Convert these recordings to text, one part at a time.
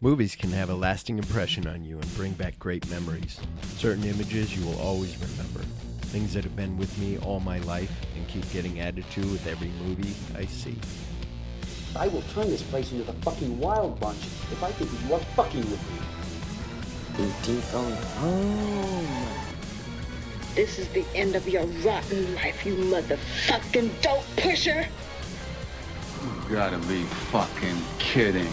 Movies can have a lasting impression on you and bring back great memories. Certain images you will always remember. Things that have been with me all my life and keep getting added to with every movie I see. I will turn this place into the fucking Wild Bunch if I think you are fucking with me. Boutique going home. This is the end of your rotten life, you motherfucking dope pusher. You gotta be fucking kidding.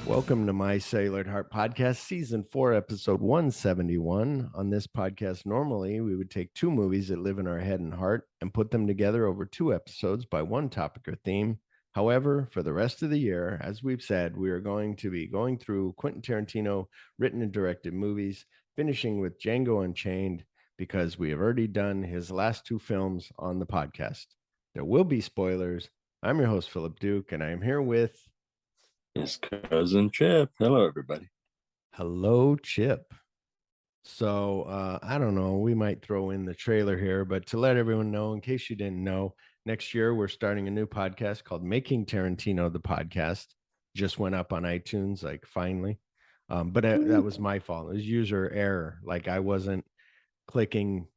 Welcome to my Cellular Heart Podcast, Season 4, Episode 171. On this podcast, normally we would take two movies that live in our head and heart and put them together over two episodes by one topic or theme. However, for the rest of the year, as we've said, we are going to be going through Quentin Tarantino written and directed movies, finishing with Django Unchained, because we have already done his last two films on the podcast. There will be spoilers. I'm your host, Phillip Duke, and I am here with... His cousin Chip. Hello, everybody. Hello, Chip. So, I don't know, we might throw in the trailer here, but to let everyone know, in case you didn't know, next year we're starting a new podcast called Making Tarantino, the podcast. Just went up on iTunes, like finally. But that was my fault. It was user error. Like I wasn't clicking.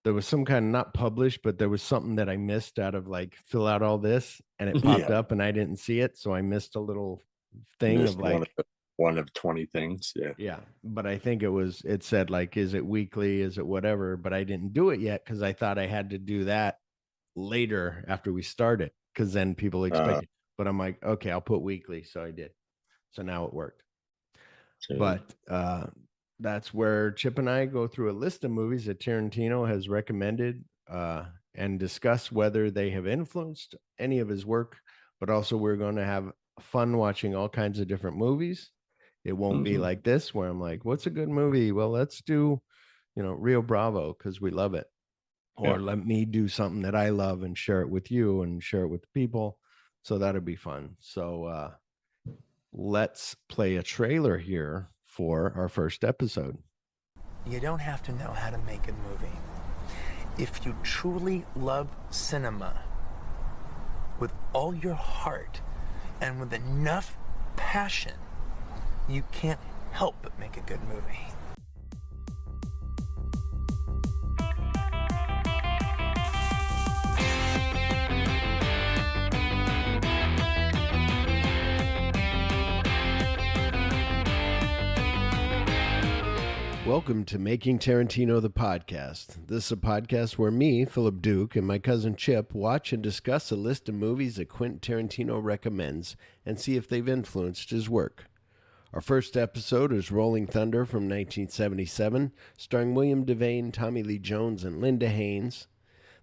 There was some kind of not published, but there was something that I missed out of like fill out all this and it popped up and I didn't see it. So I missed a little thing of like one of 20 things. Yeah. But I think it said like, is it weekly? Is it whatever? But I didn't do it yet because I thought I had to do that later after we started because then people expect it. But I'm like, okay, I'll put weekly. So I did. So now it worked. But that's where Chip and I go through a list of movies that Tarantino has recommended and discuss whether they have influenced any of his work. But also we're going to have fun watching all kinds of different movies. It won't be like this where I'm like, what's a good movie? Well, let's do, Rio Bravo because we love it. Or let me do something that I love and share it with you and share it with the people. So that'll be fun. So let's play a trailer here for our first episode. You don't have to know how to make a movie. If you truly love cinema with all your heart and with enough passion, you can't help but make a good movie. Welcome to Making Tarantino, the podcast. This is a podcast where me, Phillip Duke, and my cousin Chip watch and discuss a list of movies that Quentin Tarantino recommends and see if they've influenced his work. Our first episode is Rolling Thunder from 1977, starring William Devane, Tommy Lee Jones, and Linda Haynes.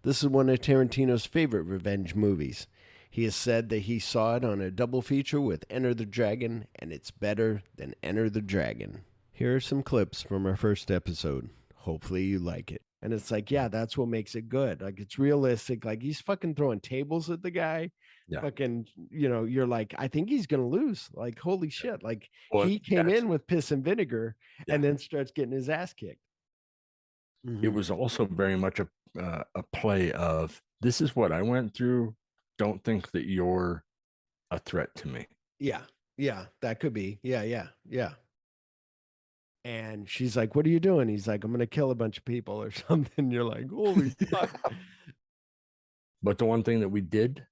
This is one of Tarantino's favorite revenge movies. He has said that he saw it on a double feature with Enter the Dragon, and it's better than Enter the Dragon. Here are some clips from our first episode. Hopefully you like it. And it's like, yeah, that's what makes it good. Like, it's realistic. Like, he's fucking throwing tables at the guy. Yeah. Fucking, you're like, I think he's going to lose. Like, holy shit. Like, he came in with piss and vinegar and then starts getting his ass kicked. It was also very much a play of, this is what I went through. Don't think that you're a threat to me. Yeah. Yeah, that could be. Yeah. And she's like, what are you doing? He's like, I'm going to kill a bunch of people or something. You're like, holy fuck. But the one thing that we did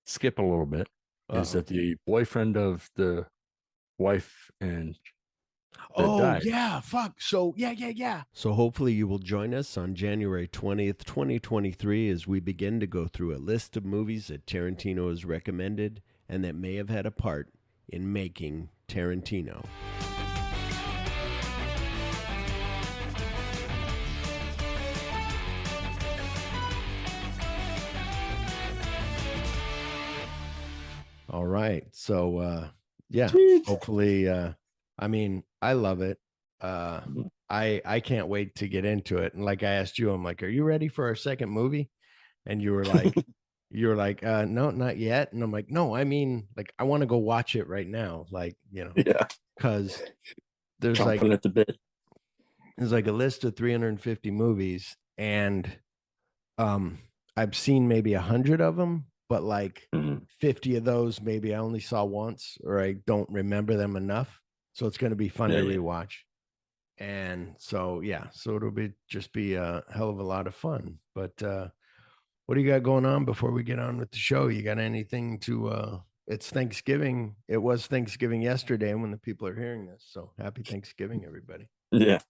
skip a little bit is that the boyfriend of the wife and died. Yeah, fuck. So, yeah. So hopefully you will join us on January 20th, 2023 as we begin to go through a list of movies that Tarantino has recommended and that may have had a part in making Tarantino. All right. So, hopefully, I mean, I love it. I can't wait to get into it. And like I asked you, I'm like, are you ready for our second movie? And you were like, no, not yet. And I'm like, no, I mean, like, I want to go watch it right now. Like, because there's Chomping at the bit. There's like a list of 350 movies and I've seen maybe 100 of them, but like 50 of those, maybe I only saw once or I don't remember them enough. So it's going to be fun to rewatch. And so, yeah, so it'll just be a hell of a lot of fun. But what do you got going on before we get on with the show? You got anything to, it's Thanksgiving. It was Thanksgiving yesterday when the people are hearing this. So happy Thanksgiving, everybody. Yeah.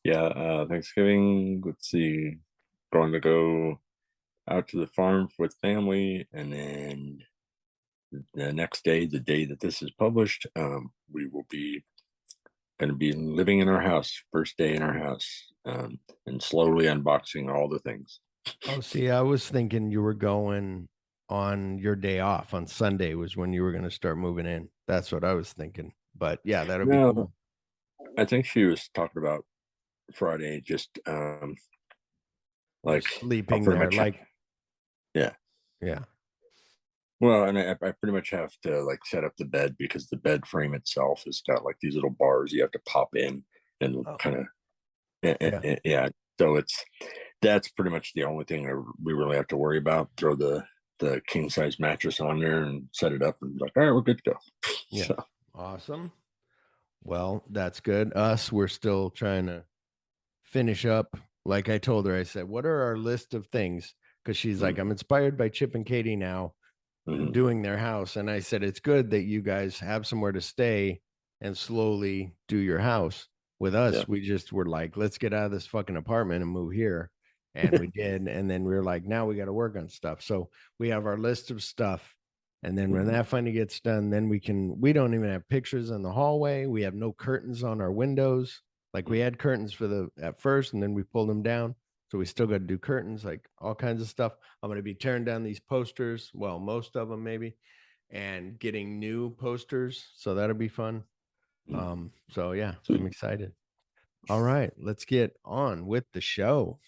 Thanksgiving. Let's see. Going to go out to the farm with family, and then the next day, the day that this is published, we will be going to be living in our house, first day in our house, and slowly unboxing all the things. Oh, see, I was thinking you were going on your day off on Sunday was when you were going to start moving in. That's what I was thinking. But yeah, that'll be cool. I think she was talking about Friday, just like sleeping there, like yeah. Well, and I pretty much have to like set up the bed because the bed frame itself has got like these little bars you have to pop in and kind of yeah. So that's pretty much the only thing we really have to worry about. Throw the king size mattress on there and set it up, and like, all right, we're good to go. Yeah, so. Awesome. Well, that's good. We're still trying to finish up. Like I told her, I said, what are our list of things? Because she's like, I'm inspired by Chip and Katie now doing their house. And I said, it's good that you guys have somewhere to stay and slowly do your house. With us, we just were like, let's get out of this fucking apartment and move here. And we did. And then we were like, now we got to work on stuff. So we have our list of stuff. And then when that finally gets done, then we don't even have pictures in the hallway. We have no curtains on our windows. Like we had curtains at first, and then we pulled them down. So we still got to do curtains, like all kinds of stuff. I'm going to be tearing down these posters. Well, most of them maybe, and getting new posters. So that'll be fun. So yeah, I'm excited. All right, let's get on with the show.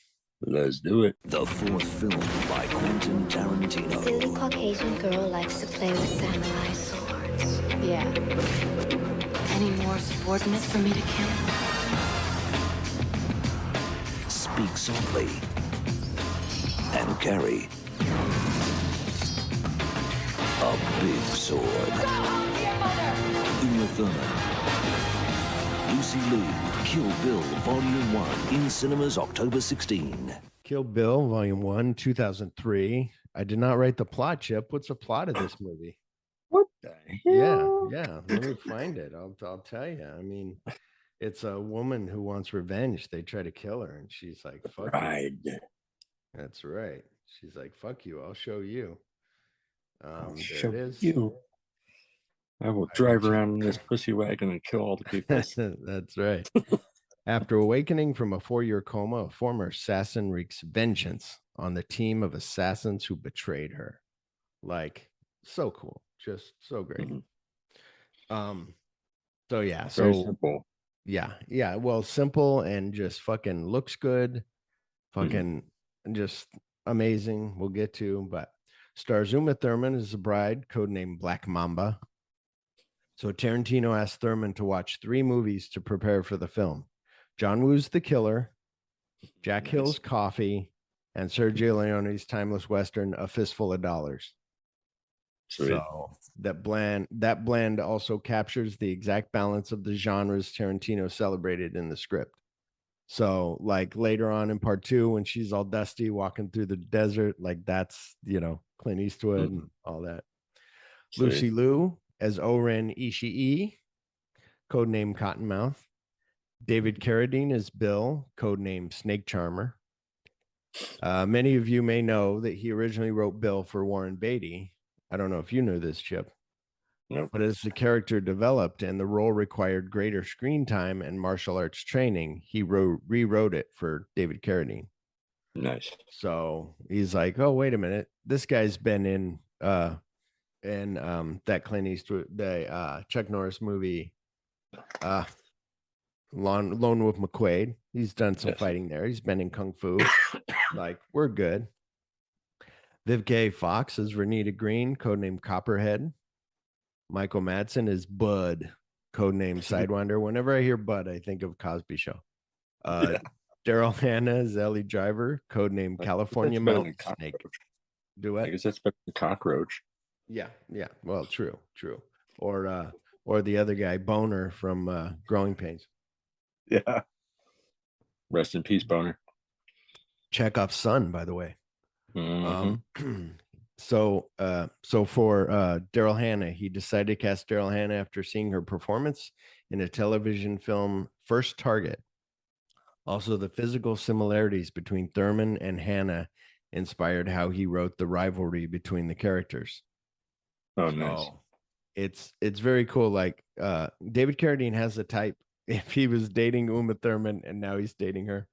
Let's do it. The fourth film by Quentin Tarantino. Silly Caucasian girl likes to play with samurai swords. Yeah. Any more subordinates for me to kill? Speak softly and carry a big sword. Uma Thurman, Lucy Liu, Kill Bill Volume 1 in cinemas October 16. Kill Bill Volume 1, 2003. I did not write the plot, Chip. What's the plot of this movie? What the hell? Yeah. Let me find it. I'll tell you. I mean, it's a woman who wants revenge. They try to kill her, and she's like, fuck you. That's right. She's like, fuck you. I'll show you. There it is. I will drive around in this pussy wagon and kill all the people. That's right. After awakening from a 4-year coma, a former assassin wreaks vengeance on the team of assassins who betrayed her. Like, so cool. Just so great. So yeah. Very simple. Yeah. Well, simple and just fucking looks good. Fucking just amazing. We'll get to, but stars Uma Thurman as the bride, codenamed Black Mamba. So Tarantino asked Thurman to watch 3 movies to prepare for the film. John Woo's The Killer, Jack Hill's Coffee, and Sergio Leone's timeless Western, A Fistful of Dollars. Sweet. So that blend also captures the exact balance of the genres Tarantino celebrated in the script. So like later on in part 2, when she's all dusty walking through the desert, like that's, Clint Eastwood and all that. Sweet. Lucy Liu as Oren Ishii, codename Cottonmouth. David Carradine as Bill, codename Snake Charmer. Many of you may know that he originally wrote Bill for Warren Beatty. I don't know if you knew this, Chip. Nope. But as the character developed and the role required greater screen time and martial arts training, he rewrote it for David Carradine. Nice. So he's like, oh, wait a minute. This guy's been in that Clint Eastwood, the Chuck Norris movie, Lone Wolf McQuade. He's done some fighting there. He's been in Kung Fu. Like, we're good. Vivica Fox is Renita Green, codename Copperhead. Michael Madsen is Bud, codename Sidewinder. Whenever I hear Bud, I think of Cosby Show. Daryl Hannah is Ellie Driver, codename California Mountain Snake. Duet. I guess that's better than cockroach. Yeah, yeah. Well, true. Or the other guy, Boner from Growing Pains. Yeah. Rest in peace, Boner. Chekhov's son, by the way. Mm-hmm. So for Daryl Hannah, he decided to cast Daryl Hannah after seeing her performance in a television film, First Target. Also, the physical similarities between Thurman and Hannah inspired how he wrote the rivalry between the characters. Oh, nice. So it's very cool. Like David Carradine has a type. If he was dating Uma Thurman and now he's dating her.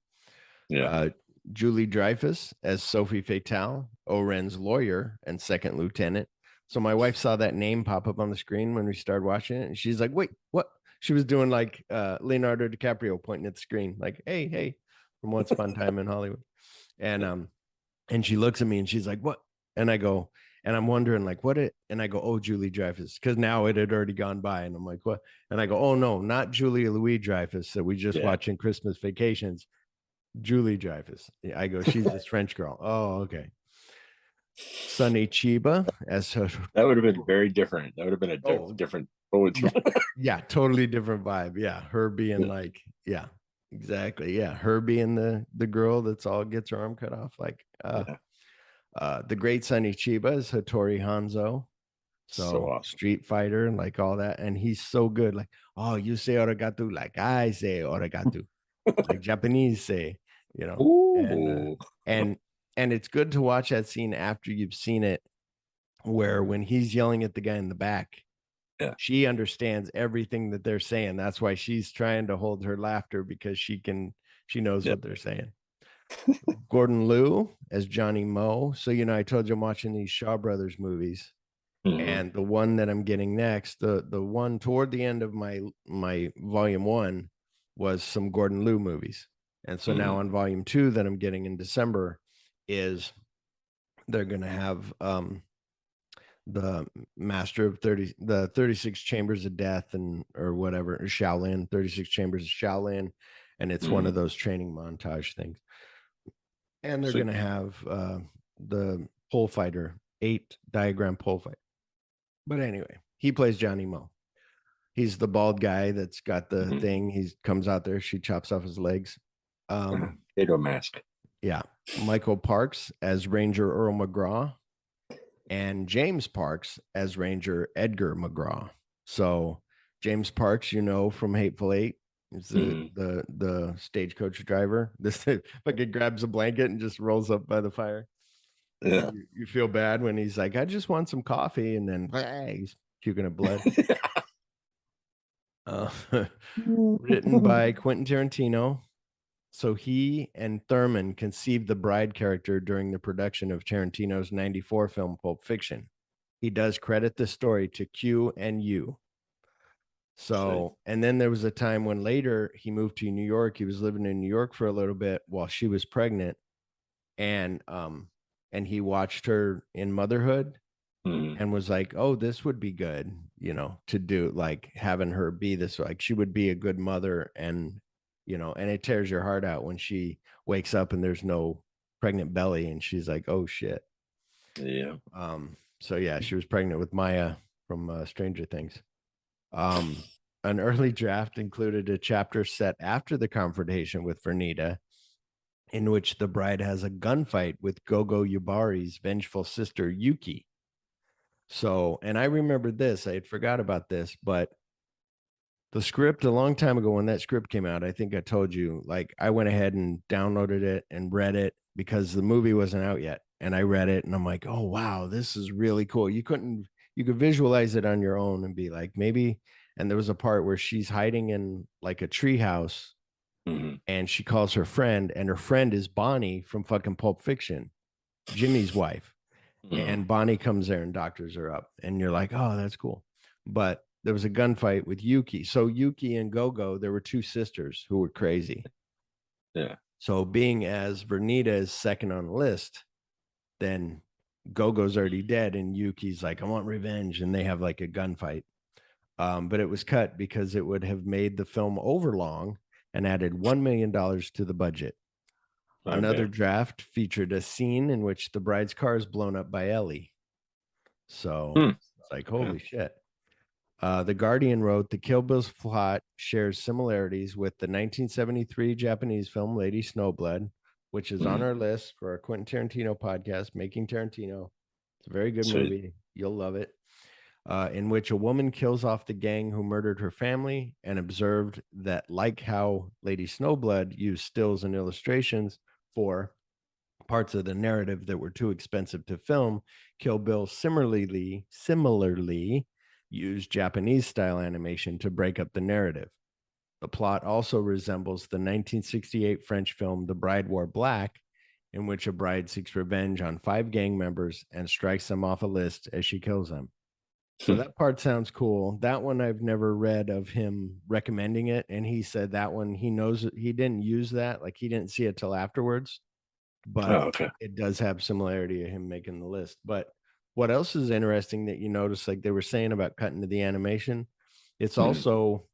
Yeah. Julie Dreyfus as Sophie Fatale, Oren's lawyer and second lieutenant. So my wife saw that name pop up on the screen when we started watching it, and she's like, "Wait, what?" She was doing like Leonardo DiCaprio pointing at the screen, like, "Hey, hey," from Once Upon a Time in Hollywood. And she looks at me and she's like, "What?" And I go, and I'm wondering like what it, and I go, "Oh, Julie Dreyfus," because now it had already gone by, and I'm like, "What?" And I go, "Oh no, not Julia Louis Dreyfus that we just watch in Christmas Vacations. Julie Dreyfus." I go, "She's this French girl." Oh, okay. Sonny Chiba as her. That would have been very different. That would have been a different poetry. Yeah, totally different vibe. Yeah, her being like, yeah, exactly. Yeah, her being the girl that's all gets her arm cut off. Like, the great Sonny Chiba is Hattori Hanzo. So awesome. Street Fighter and like all that, and he's so good. Like, oh, you say arigato like I say arigato, like Japanese say, you know. Ooh. And it's good to watch that scene after you've seen it, where when he's yelling at the guy in the back, she understands everything that they're saying. That's why she's trying to hold her laughter, because she knows what they're saying. Gordon Liu as Johnny Moe. So, I told you I'm watching these Shaw Brothers movies. And the one that I'm getting next, the one toward the end of my volume 1 was some Gordon Liu movies. And so now on volume 2 that I'm getting in December is they're going to have the Master of 36 Chambers of Death or whatever, Shaolin, 36 Chambers of Shaolin, and it's one of those training montage things. And they're going to have the pole fighter, 8 diagram pole fight. But anyway, he plays Johnny Moe. He's the bald guy that's got the thing. He comes out there, she chops off his legs. Potato mask. Yeah. Michael Parks as Ranger Earl McGraw, and James Parks as Ranger Edgar McGraw. So James Parks, from Hateful Eight, is the stagecoach driver. This fucking grabs a blanket and just rolls up by the fire. Yeah. You feel bad when he's like, "I just want some coffee," and then he's puking up blood. Written by Quentin Tarantino. So he and Thurman conceived the bride character during the production of Tarantino's 94 film Pulp Fiction. He does credit the story to Q and U. So, and then there was a time when later he moved to New York. He was living in New York for a little bit while she was pregnant. And he watched her in motherhood and was like, "Oh, this would be good, to do, like having her be this, like she would be a good mother." And, and it tears your heart out when she wakes up and there's no pregnant belly and she's like, "Oh shit." Yeah. So yeah, she was pregnant with Maya from Stranger Things. An early draft included a chapter set after the confrontation with Vernita, in which the bride has a gunfight with Gogo Yubari's vengeful sister, Yuki. So, and I remembered this, I had forgot about this, but the script a long time ago, when that script came out, I think I told you, like I went ahead and downloaded it and read it because the movie wasn't out yet. And I read it and I'm like, "Oh, wow, this is really cool." You could visualize it on your own and be like, maybe. And there was a part where she's hiding in like a treehouse and she calls her friend, and her friend is Bonnie from fucking Pulp Fiction, Jimmy's wife. And Bonnie comes there and doctors her up, and you're like, "Oh, that's cool." But there was a gunfight with Yuki. So Yuki and Gogo, there were 2 sisters who were crazy. Yeah. So being as Vernita is second on the list, then Gogo's already dead, and Yuki's like, "I want revenge," and they have like a gunfight. But it was cut because it would have made the film overlong and added $1 million to the budget. Another draft featured a scene in which the bride's car is blown up by Ellie. So it's like, holy shit. The Guardian wrote the Kill Bill's plot shares similarities with the 1973 Japanese film Lady Snowblood, which is on our list for our Quentin Tarantino podcast, Making Tarantino. It's a very good movie. You'll love it. In which a woman kills off the gang who murdered her family and observed that, like how Lady Snowblood used stills and illustrations for parts of the narrative that were too expensive to film, Kill Bill similarly used Japanese style animation to break up the narrative. The plot also resembles the 1968 French film The Bride Wore Black, in which a bride seeks revenge on 5 gang members and strikes them off a list as she kills them. So that part sounds cool. That one I've never read of him recommending it. And he said that one, he knows he didn't use that. Like he didn't see it till afterwards, but it does have similarity to him making the list. But what else is interesting that you notice, like they were saying about cutting to the animation, it's also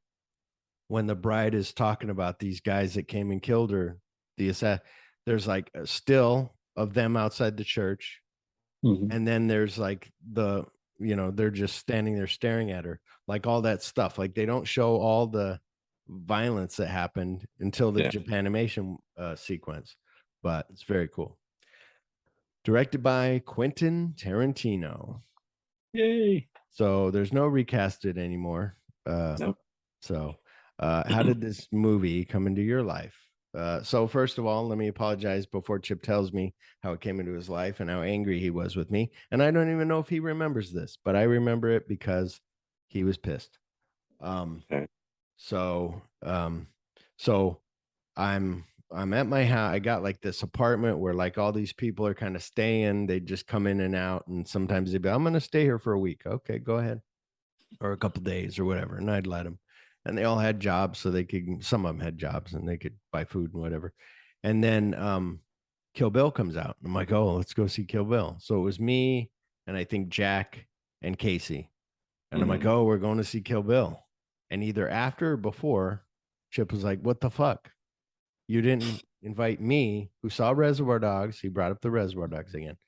when the bride is talking about these guys that came and killed her, there's like a still of them outside the church. And then there's like they're just standing there staring at her, like all that stuff. Like they don't show all the violence that happened until the Japanimation sequence, but it's very cool. Directed by Quentin Tarantino. Yay. So there's no recasted anymore. Nope. So how did this movie come into your life? So first of all, let me apologize before Chip tells me how it came into his life and how angry he was with me. And I don't even know if he remembers this, but I remember it because he was pissed. So I'm at my house. I got like this apartment where like all these people are kind of staying. They just come in and out. And sometimes they'd be, I'm going to stay here for a week. Okay, go ahead. Or a couple days or whatever. And I'd let them. And they all had jobs, so they could, some of them had jobs and they could buy food and whatever. And then Kill Bill comes out. I'm like, oh, let's go see Kill Bill. So it was me and I think Jack and Casey. And I'm like, oh, we're going to see Kill Bill. And either after or before, Chip was like, what the fuck? You didn't invite me, who saw Reservoir Dogs. He brought up the Reservoir Dogs again.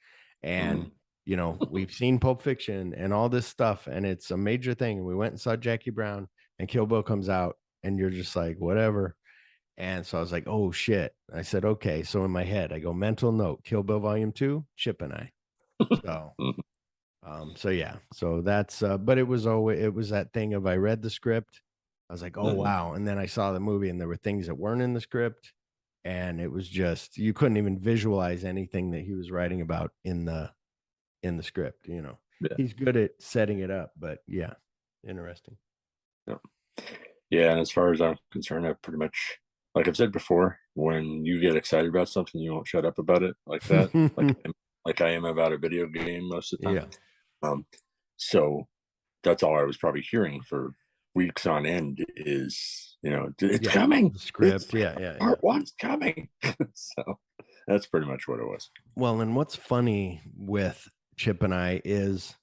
And, we've seen Pulp Fiction and all this stuff. And it's a major thing. And we went and saw Jackie Brown. And Kill Bill comes out and you're just like, whatever. And so I was like, oh shit. I said, okay. So in my head, I go, mental note, Kill Bill Volume 2, Chip and I. So yeah. So that's but it was that thing of I read the script. I was like, oh wow. And then I saw the movie and there were things that weren't in the script. And it was just, you couldn't even visualize anything that he was writing about in the script, He's good at setting it up, but yeah, interesting. Yeah, and as far as I'm concerned, I pretty much, like I've said before, when you get excited about something, you won't shut up about it like that, like I am about a video game most of the time. Yeah. So that's all I was probably hearing for weeks on end is, it's coming. The script, part one's coming. So that's pretty much what it was. Well, and what's funny with Chip and I is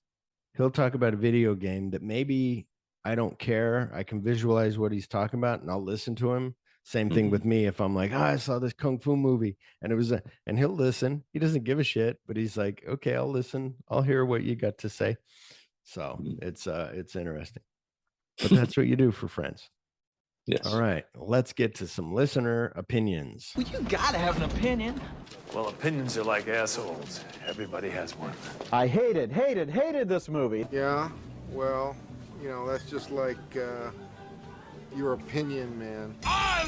he'll talk about a video game that maybe I don't care. I can visualize what he's talking about and I'll listen to him. Same thing with me. If I'm like, I saw this Kung Fu movie and it was, and he'll listen. He doesn't give a shit, but he's like, okay, I'll listen. I'll hear what you got to say. So it's interesting, but that's what you do for friends. Yes. All right. Let's get to some listener opinions. Well, you gotta have an opinion. Well, opinions are like assholes. Everybody has one. I hated this movie. Yeah, well, that's just like your opinion, man. I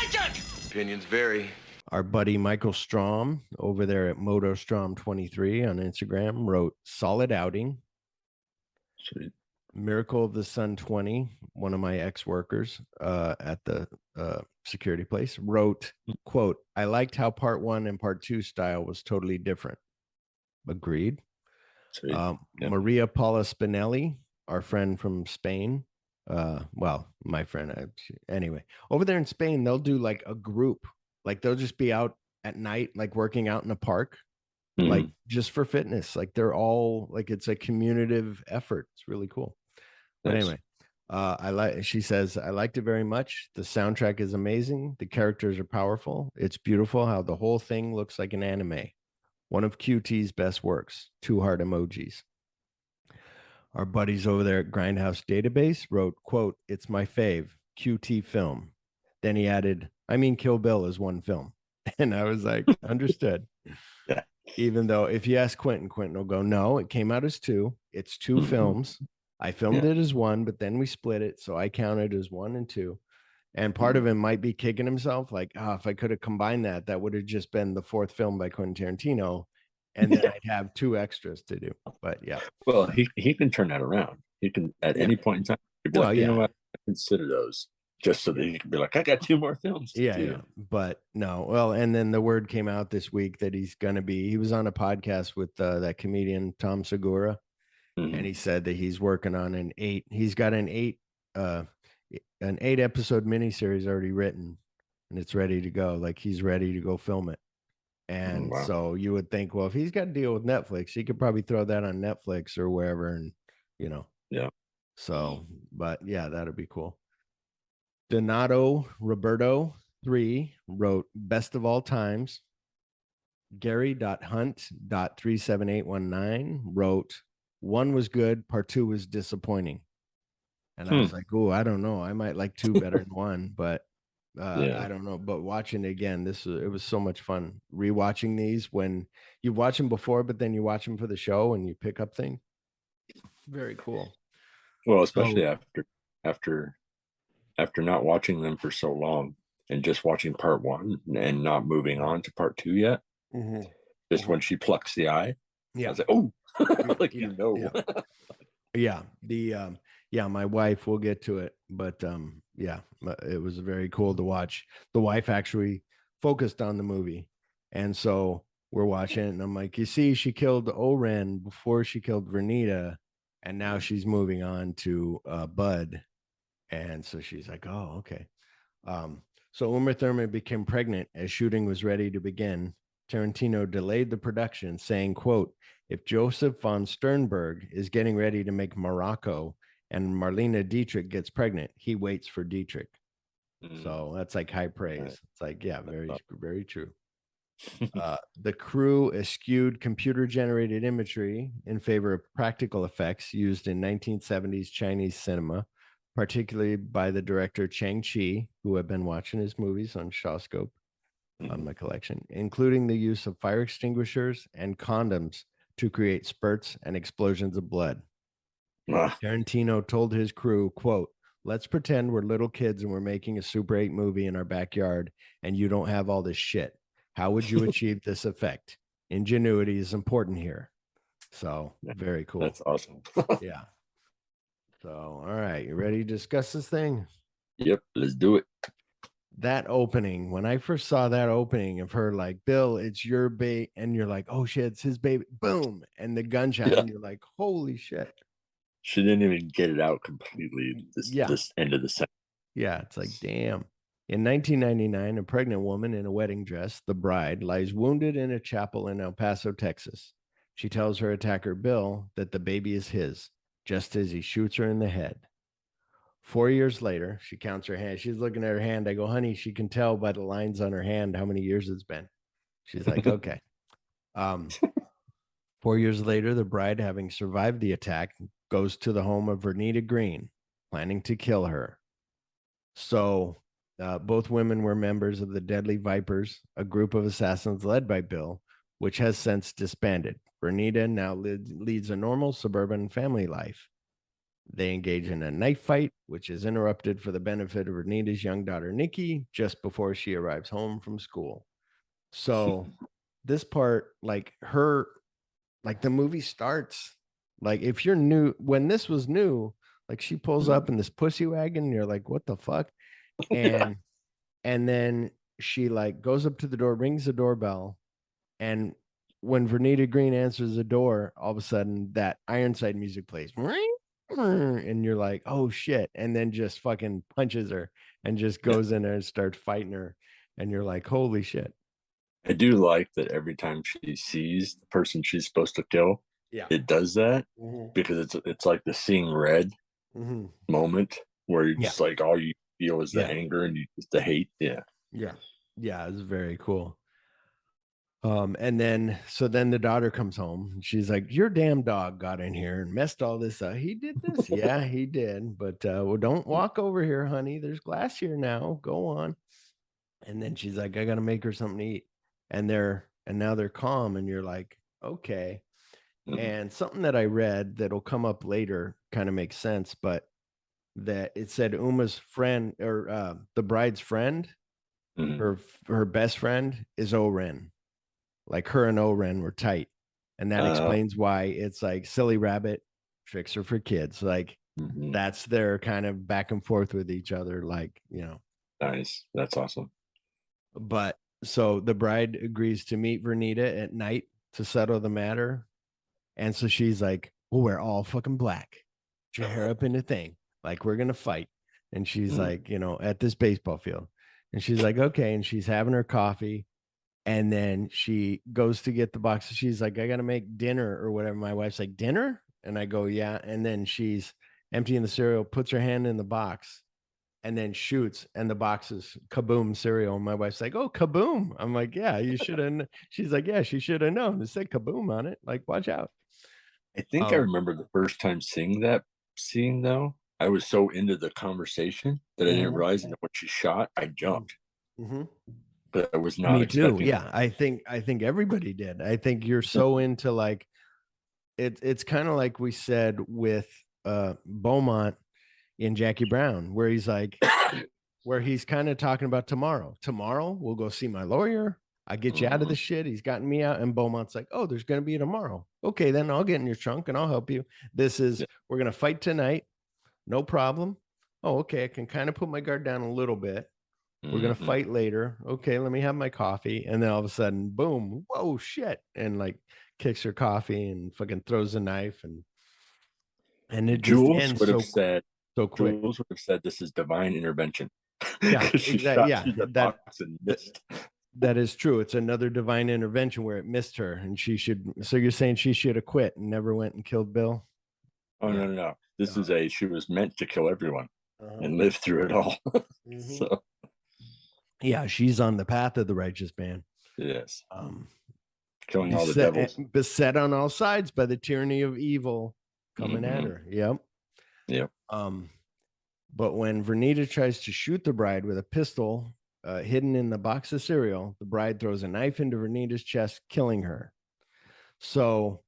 like it! Opinions vary. Our buddy Michael Strom over there at MotoStrom23 on Instagram wrote, solid outing. Sweet. Miracle of the Sun 20, one of my ex-workers at the security place, wrote, quote, I liked how part 1 and part 2 style was totally different. Agreed. Maria Paula Spinelli, our friend from Spain. Well, my friend. Anyway, over there in Spain, they'll do like a group. Like they'll just be out at night, like working out in a park, like just for fitness. Like they're all like, it's a communitive effort. It's really cool. But anyway, She says, I liked it very much. The soundtrack is amazing. The characters are powerful. It's beautiful how the whole thing looks like an anime. One of QT's best works. 2 heart emojis. Our buddies over there at Grindhouse Database wrote, quote, it's my fave, QT film. Then he added, I mean, Kill Bill is one film. And I was like, understood. Yeah. Even though if you ask Quentin will go, no, it came out as 2. It's 2 films. I filmed it as 1, but then we split it. So I counted as 1 and 2. And part of him might be kicking himself like, if I could have combined that, that would have just been the 4th film by Quentin Tarantino. And then I'd have 2 extras to do. But yeah. Well, he can turn that around. He can, at any point in time, be like, you know what? I consider those just so that he can be like, I got 2 more films. Yeah. But no. Well, and then the word came out this week that he was on a podcast with that comedian, Tom Segura. And he said that he's working on he's got an 8 episode miniseries already written and it's ready to go. Like he's ready to go film it. And so you would think, well, if he's got to deal with Netflix, he could probably throw that on Netflix or wherever. And, yeah. So, but yeah, that'd be cool. Donato Roberto 3 wrote Best of All Times. Gary.hunt.37819 wrote 1 was good, part 2 was disappointing. And I was like, oh, I don't know. I might like 2 better than 1, but I don't know. But watching it again, it was so much fun rewatching these when you watch them before, but then you watch them for the show and you pick up things. Very cool. Well, especially after not watching them for so long and just watching part 1 and not moving on to part 2 yet. Just when she plucks the eye, I was like, oh, like my wife, we'll get to it, but it was very cool to watch. The wife actually focused on the movie, and so we're watching it, and I'm like, you see, she killed Oren before she killed Vernita, and now she's moving on to Bud, and so she's like, oh, okay. So Uma Thurman became pregnant as shooting was ready to begin. Tarantino delayed the production, saying, quote, if Joseph von Sternberg is getting ready to make Morocco and Marlene Dietrich gets pregnant, he waits for Dietrich. So that's like high praise. It's like, yeah, very, very true. The crew eschewed computer-generated imagery in favor of practical effects used in 1970s Chinese cinema, particularly by the director Chang Chi, who I've been watching his movies on Shawscope on my collection, including the use of fire extinguishers and condoms to create spurts and explosions of blood. Tarantino told his crew, quote, let's pretend we're little kids and we're making a Super 8 movie in our backyard and you don't have all this shit. How would you achieve this effect? Ingenuity is important here. So very cool. That's awesome. Yeah. So, all right. You ready to discuss this thing? Yep. Let's do it. That opening, when I first saw that opening of her like, Bill, it's your bait. And you're like, oh shit, it's his baby. Boom. And the gunshot. And you're like, holy shit. She didn't even get it out completely. This end of the set. Yeah. It's like, damn. In 1999, a pregnant woman in a wedding dress, the bride, lies wounded in a chapel in El Paso, Texas. She tells her attacker, Bill, that the baby is his, just as he shoots her in the head. 4 years later, she counts her hand. She's looking at her hand. I go, honey, she can tell by the lines on her hand how many years it's been. She's like, okay. 4 years later, the bride, having survived the attack, goes to the home of Vernita Green, planning to kill her. So both women were members of the Deadly Vipers, a group of assassins led by Bill, which has since disbanded. Vernita now leads a normal suburban family life. They engage in a knife fight, which is interrupted for the benefit of Vernita's young daughter, Nikki, just before she arrives home from school. So this part, like the movie starts, like if you're new, when this was new, like she pulls up in this pussy wagon and you're like, what the fuck? And then she like goes up to the door, rings the doorbell. And when Vernita Green answers the door, all of a sudden that Ironside music plays. And you're like, oh shit. And then just fucking punches her and just goes in there and starts fighting her. And you're like, holy shit. I do like that every time she sees the person she's supposed to kill, it does that because it's like the seeing red. moment where you're Yeah. just like all you feel is the Yeah. anger and the hate. Yeah. Yeah. Yeah. It's very cool. And then the daughter comes home and she's like, your damn dog got in here and messed all this up. He did this. Yeah, he did. But well, don't walk over here, honey. There's glass here now. Go on. And then she's like, I gotta make her something to eat. And now they're calm, and you're like, okay. And something that I read that'll come up later kind of makes sense, but that it said Uma's friend, or the bride's friend, her best friend is Oren. Like her and Oren were tight. And that explains why it's like silly rabbit tricks are for kids. Like that's their kind of back and forth with each other. Like, Nice. That's awesome. But so the bride agrees to meet Vernita at night to settle the matter. And so she's like, we'll wear all fucking black. Get your hair up in the thing. Like, we're going to fight. And she's like, at this baseball field. And she's like, okay. And she's having her coffee. And then she goes to get the box. She's like, I got to make dinner or whatever. My wife's like, dinner? And I go, yeah. And then she's emptying the cereal, puts her hand in the box, and then shoots. And the box is kaboom cereal. And my wife's like, oh, kaboom. I'm like, yeah, you should have. She's like, yeah, she should have known. It said kaboom on it. Like, watch out. I think I remember the first time seeing that scene, though. I was so into the conversation that I didn't realize that when she shot, I jumped. But I was not. Me too. expecting Yeah, I think everybody did. I think you're so into like it's kind of like we said with Beaumont in Jackie Brown, where he's like, where he's kind of talking about tomorrow. Tomorrow we'll go see my lawyer. I get you out of the shit. He's gotten me out. And Beaumont's like, oh, there's going to be a tomorrow. Okay, then I'll get in your trunk and I'll help you. This is, we're going to fight tonight. No problem. Oh, okay. I can kind of put my guard down a little bit. We're going to fight later. Okay, let me have my coffee. And then all of a sudden, boom, whoa, shit. And like kicks her coffee and fucking throws a knife. And it just Jules ends would have said, so quick. Jules would have said, this is divine intervention. Yeah, exactly. Yeah, that is true. It's another divine intervention where it missed her, and she should. So you're saying she should have quit and never went and killed Bill? Oh no! This is she was meant to kill everyone and live through it all. So yeah, she's on the path of the righteous man. Yes. Killing all the devils, beset on all sides by the tyranny of evil coming at her. Yep. But when Vernita tries to shoot the bride with a pistol hidden in the box of cereal, the bride throws a knife into Vernita's chest, killing her. So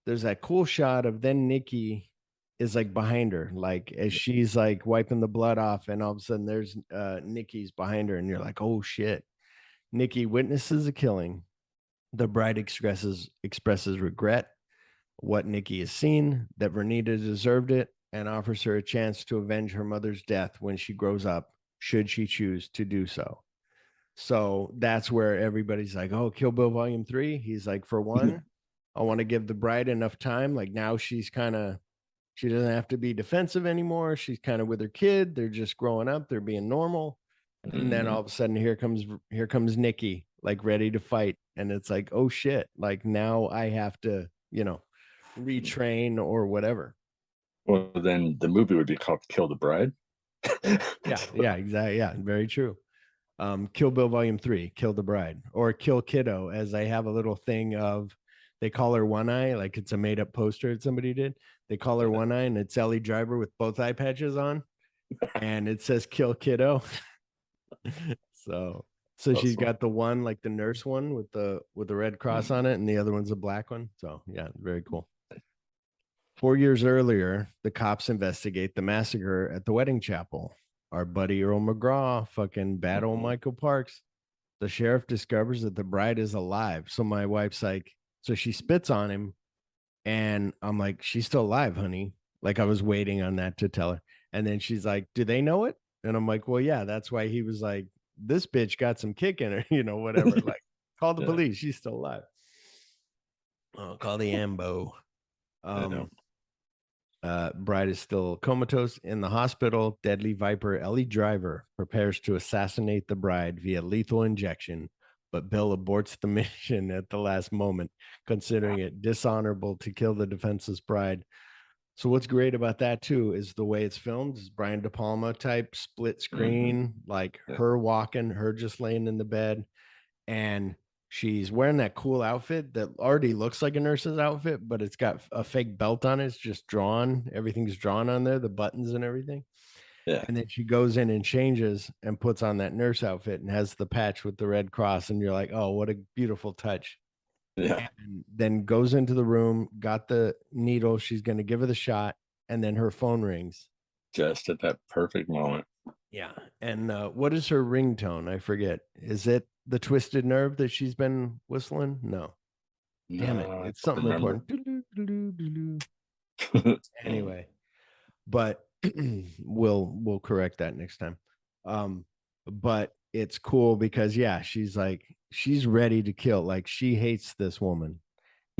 there's that cool shot of then Nikki is like behind her, like as she's like wiping the blood off, and all of a sudden there's Nikki's behind her, and you're like, oh shit. Nikki witnesses a killing. The bride expresses regret what Nikki has seen, that Vernita deserved it, and offers her a chance to avenge her mother's death when she grows up, should she choose to do so. So that's where everybody's like, oh, Kill Bill Volume 3. He's like, for one, I want to give the bride enough time. Like now she doesn't have to be defensive anymore. She's kind of with her kid. They're just growing up. They're being normal. And then all of a sudden here comes Nikki, like ready to fight. And it's like, oh shit. Like now I have to, retrain or whatever. Well, then the movie would be called Kill the Bride. Yeah, exactly. Yeah, very true. Kill Bill Volume 3, Kill the Bride, or Kill Kiddo, as I have a little thing of, they call her One Eye, like it's a made up poster that somebody did. They call her One Eye, and it's Ellie Driver with both eye patches on, and it says Kill Kiddo. So she's got the one, like the nurse one with the red cross on it, and the other one's a black one. So yeah, very cool. 4 years earlier, the cops investigate the massacre at the wedding chapel. Our buddy Earl McGraw, fucking bad old Michael Parks. The sheriff discovers that the bride is alive. So my wife's like, so she spits on him. And I'm like, she's still alive, honey. Like I was waiting on that to tell her. And then she's like, do they know it? And I'm like, well, yeah, that's why he was like, this bitch got some kick in her, whatever. Like, call the police. She's still alive. Oh, call the AMBO. Bride is still comatose in the hospital. Deadly Viper Ellie Driver prepares to assassinate the bride via lethal injection, but Bill aborts the mission at the last moment, considering it dishonorable to kill the defenseless bride. So what's great about that too is the way it's filmed is Brian De Palma type split screen, like her walking, her just laying in the bed, and she's wearing that cool outfit that already looks like a nurse's outfit, but it's got a fake belt on it. It's just drawn. Everything's drawn on there, the buttons and everything. Yeah. And then she goes in and changes and puts on that nurse outfit and has the patch with the red cross. And you're like, oh, what a beautiful touch. Yeah. And then goes into the room, got the needle. She's going to give her the shot. And then her phone rings. Just at that perfect moment. Yeah. And what is her ringtone? I forget. Is it the Twisted Nerve that she's been whistling? No. Damn it. It's something important. Anyway, but we'll correct that next time. But it's cool because she's like, she's ready to kill. Like she hates this woman.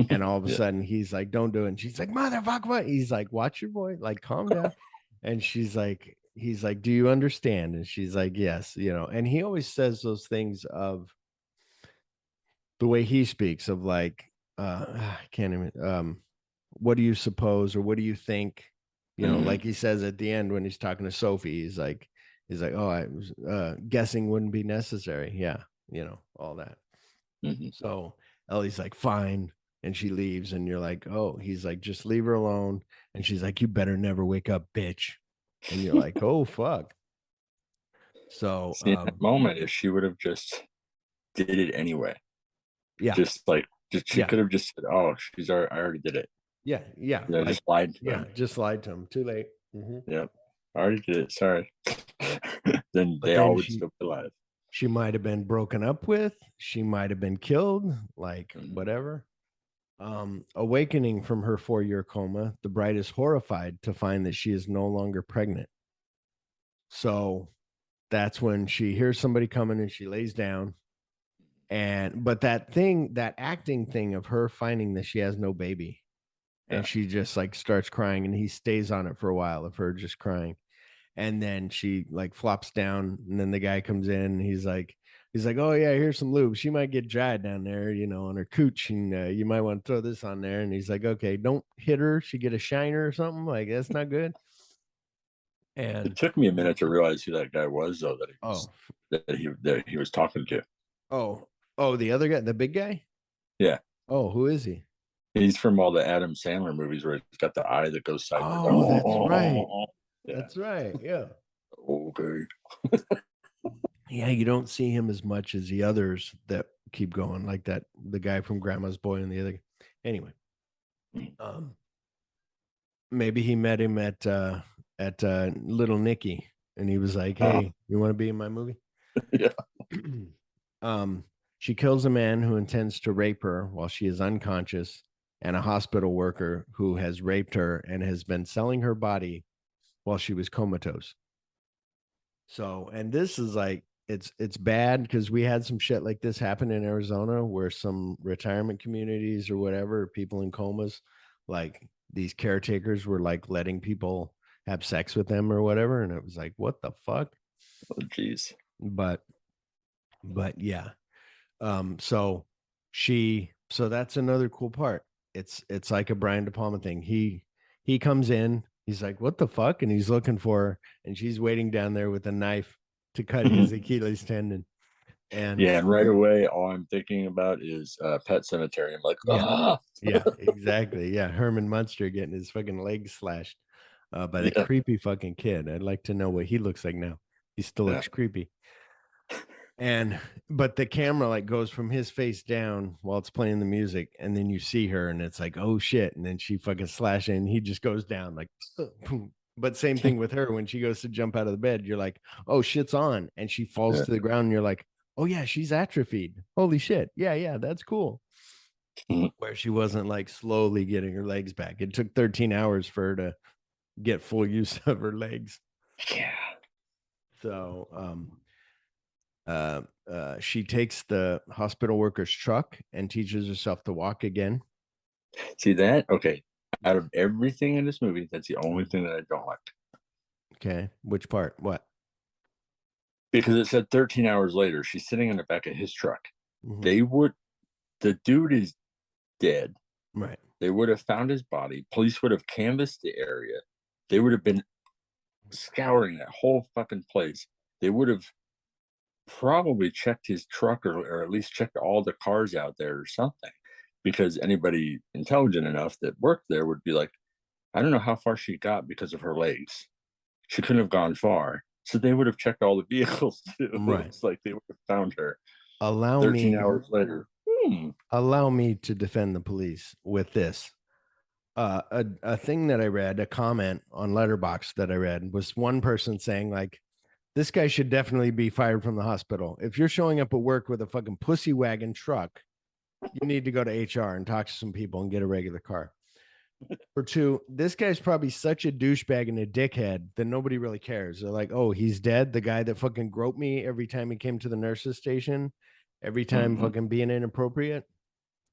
And all of a sudden he's like, don't do it. And she's like, motherfucker, what? He's like, watch your voice, like calm down. And he's like, do you understand? And she's like, yes, and he always says those things of the way he speaks of like, I can't even, what do you suppose, or what do you think? Like he says at the end when he's talking to Sophie, he's like, oh, I was guessing wouldn't be necessary. Yeah. All that. So Ellie's like, fine. And she leaves, and you're like, oh, he's like, just leave her alone. And she's like, you better never wake up, bitch. And you're like, oh, fuck. So in that moment, if she would have just did it anyway. Yeah. She could have just said, oh, I already did it. Yeah. Yeah. Just lied to him. Yeah. Just lied to him. Too late. Yeah. I already did it. Sorry. Then they all would still be alive. She might have been broken up with. She might have been killed, like whatever. Awakening from her 4-year coma, the bride is horrified to find that she is no longer pregnant. So that's when she hears somebody coming and she lays down. But that acting thing of her finding that she has no baby, and she just like starts crying, and he stays on it for a while of her just crying. And then she like flops down, and then the guy comes in, and he's like, oh yeah, here's some lube. She might get dry down there, on her cooch, and you might want to throw this on there. And he's like, okay, don't hit her. She get a shiner or something. Like that's not good. And it took me a minute to realize who that guy was, though, that he was talking to. Oh, the other guy, the big guy. Yeah. Oh, who is he? He's from all the Adam Sandler movies where he's got the eye that goes sideways. Oh, that's right. Yeah. That's right. Yeah. Okay. Yeah, you don't see him as much as the others that keep going, like that, the guy from Grandma's Boy and the other. Anyway, maybe he met him at Little Nicky, and he was like, "Hey, you want to be in my movie?" Yeah. She kills a man who intends to rape her while she is unconscious, and a hospital worker who has raped her and has been selling her body while she was comatose. So, and this is like, it's bad because we had some shit like this happen in Arizona where some retirement communities or whatever, people in comas, like these caretakers were like letting people have sex with them or whatever. And it was like, what the fuck? Oh, geez. But yeah. So that's another cool part. It's like a Brian De Palma thing. He comes in, he's like, what the fuck? And he's looking for her, and she's waiting down there with a knife to cut his Achilles tendon. And right away, all I'm thinking about is Pet Cemetery. I'm like, yeah, exactly. Yeah. Herman Munster getting his fucking legs slashed by the creepy fucking kid. I'd like to know what he looks like now. He still looks creepy. But the camera like goes from his face down while it's playing the music, and then you see her, and it's like, oh shit, and then she fucking slashes, and he just goes down like boom. But same thing with her when she goes to jump out of the bed, you're like, oh shit's on, and she falls to the ground, and you're like, oh yeah, she's atrophied. Holy shit. Yeah, that's cool. Where she wasn't like slowly getting her legs back. It took 13 hours for her to get full use of her legs. Yeah. So she takes the hospital worker's truck and teaches herself to walk again. See that? Okay. Out of everything in this movie, that's the only thing that I don't like. Okay. Which part? What? Because it said 13 hours later, she's sitting in the back of his truck. Mm-hmm. The dude is dead. Right. They would have found his body. Police would have canvassed the area. They would have been scouring that whole fucking place. They would have probably checked his truck, or at least checked all the cars out there or something, because anybody intelligent enough that worked there would be like, I don't know how far she got because of her legs. She couldn't have gone far. So they would have checked all the vehicles too. Right. It's like they would have found her Allow 13 me hours later. Allow me to defend the police with this. A thing that I read, a comment on Letterboxd that I read, was one person saying like, this guy should definitely be fired from the hospital. If you're showing up at work with a fucking pussy wagon truck, you need to go to HR and talk to some people and get a regular car. For two, this guy's probably such a douchebag and a dickhead that nobody really cares. They're like, oh, he's dead. The guy that fucking groped me every time he came to the nurse's station, every time fucking being inappropriate.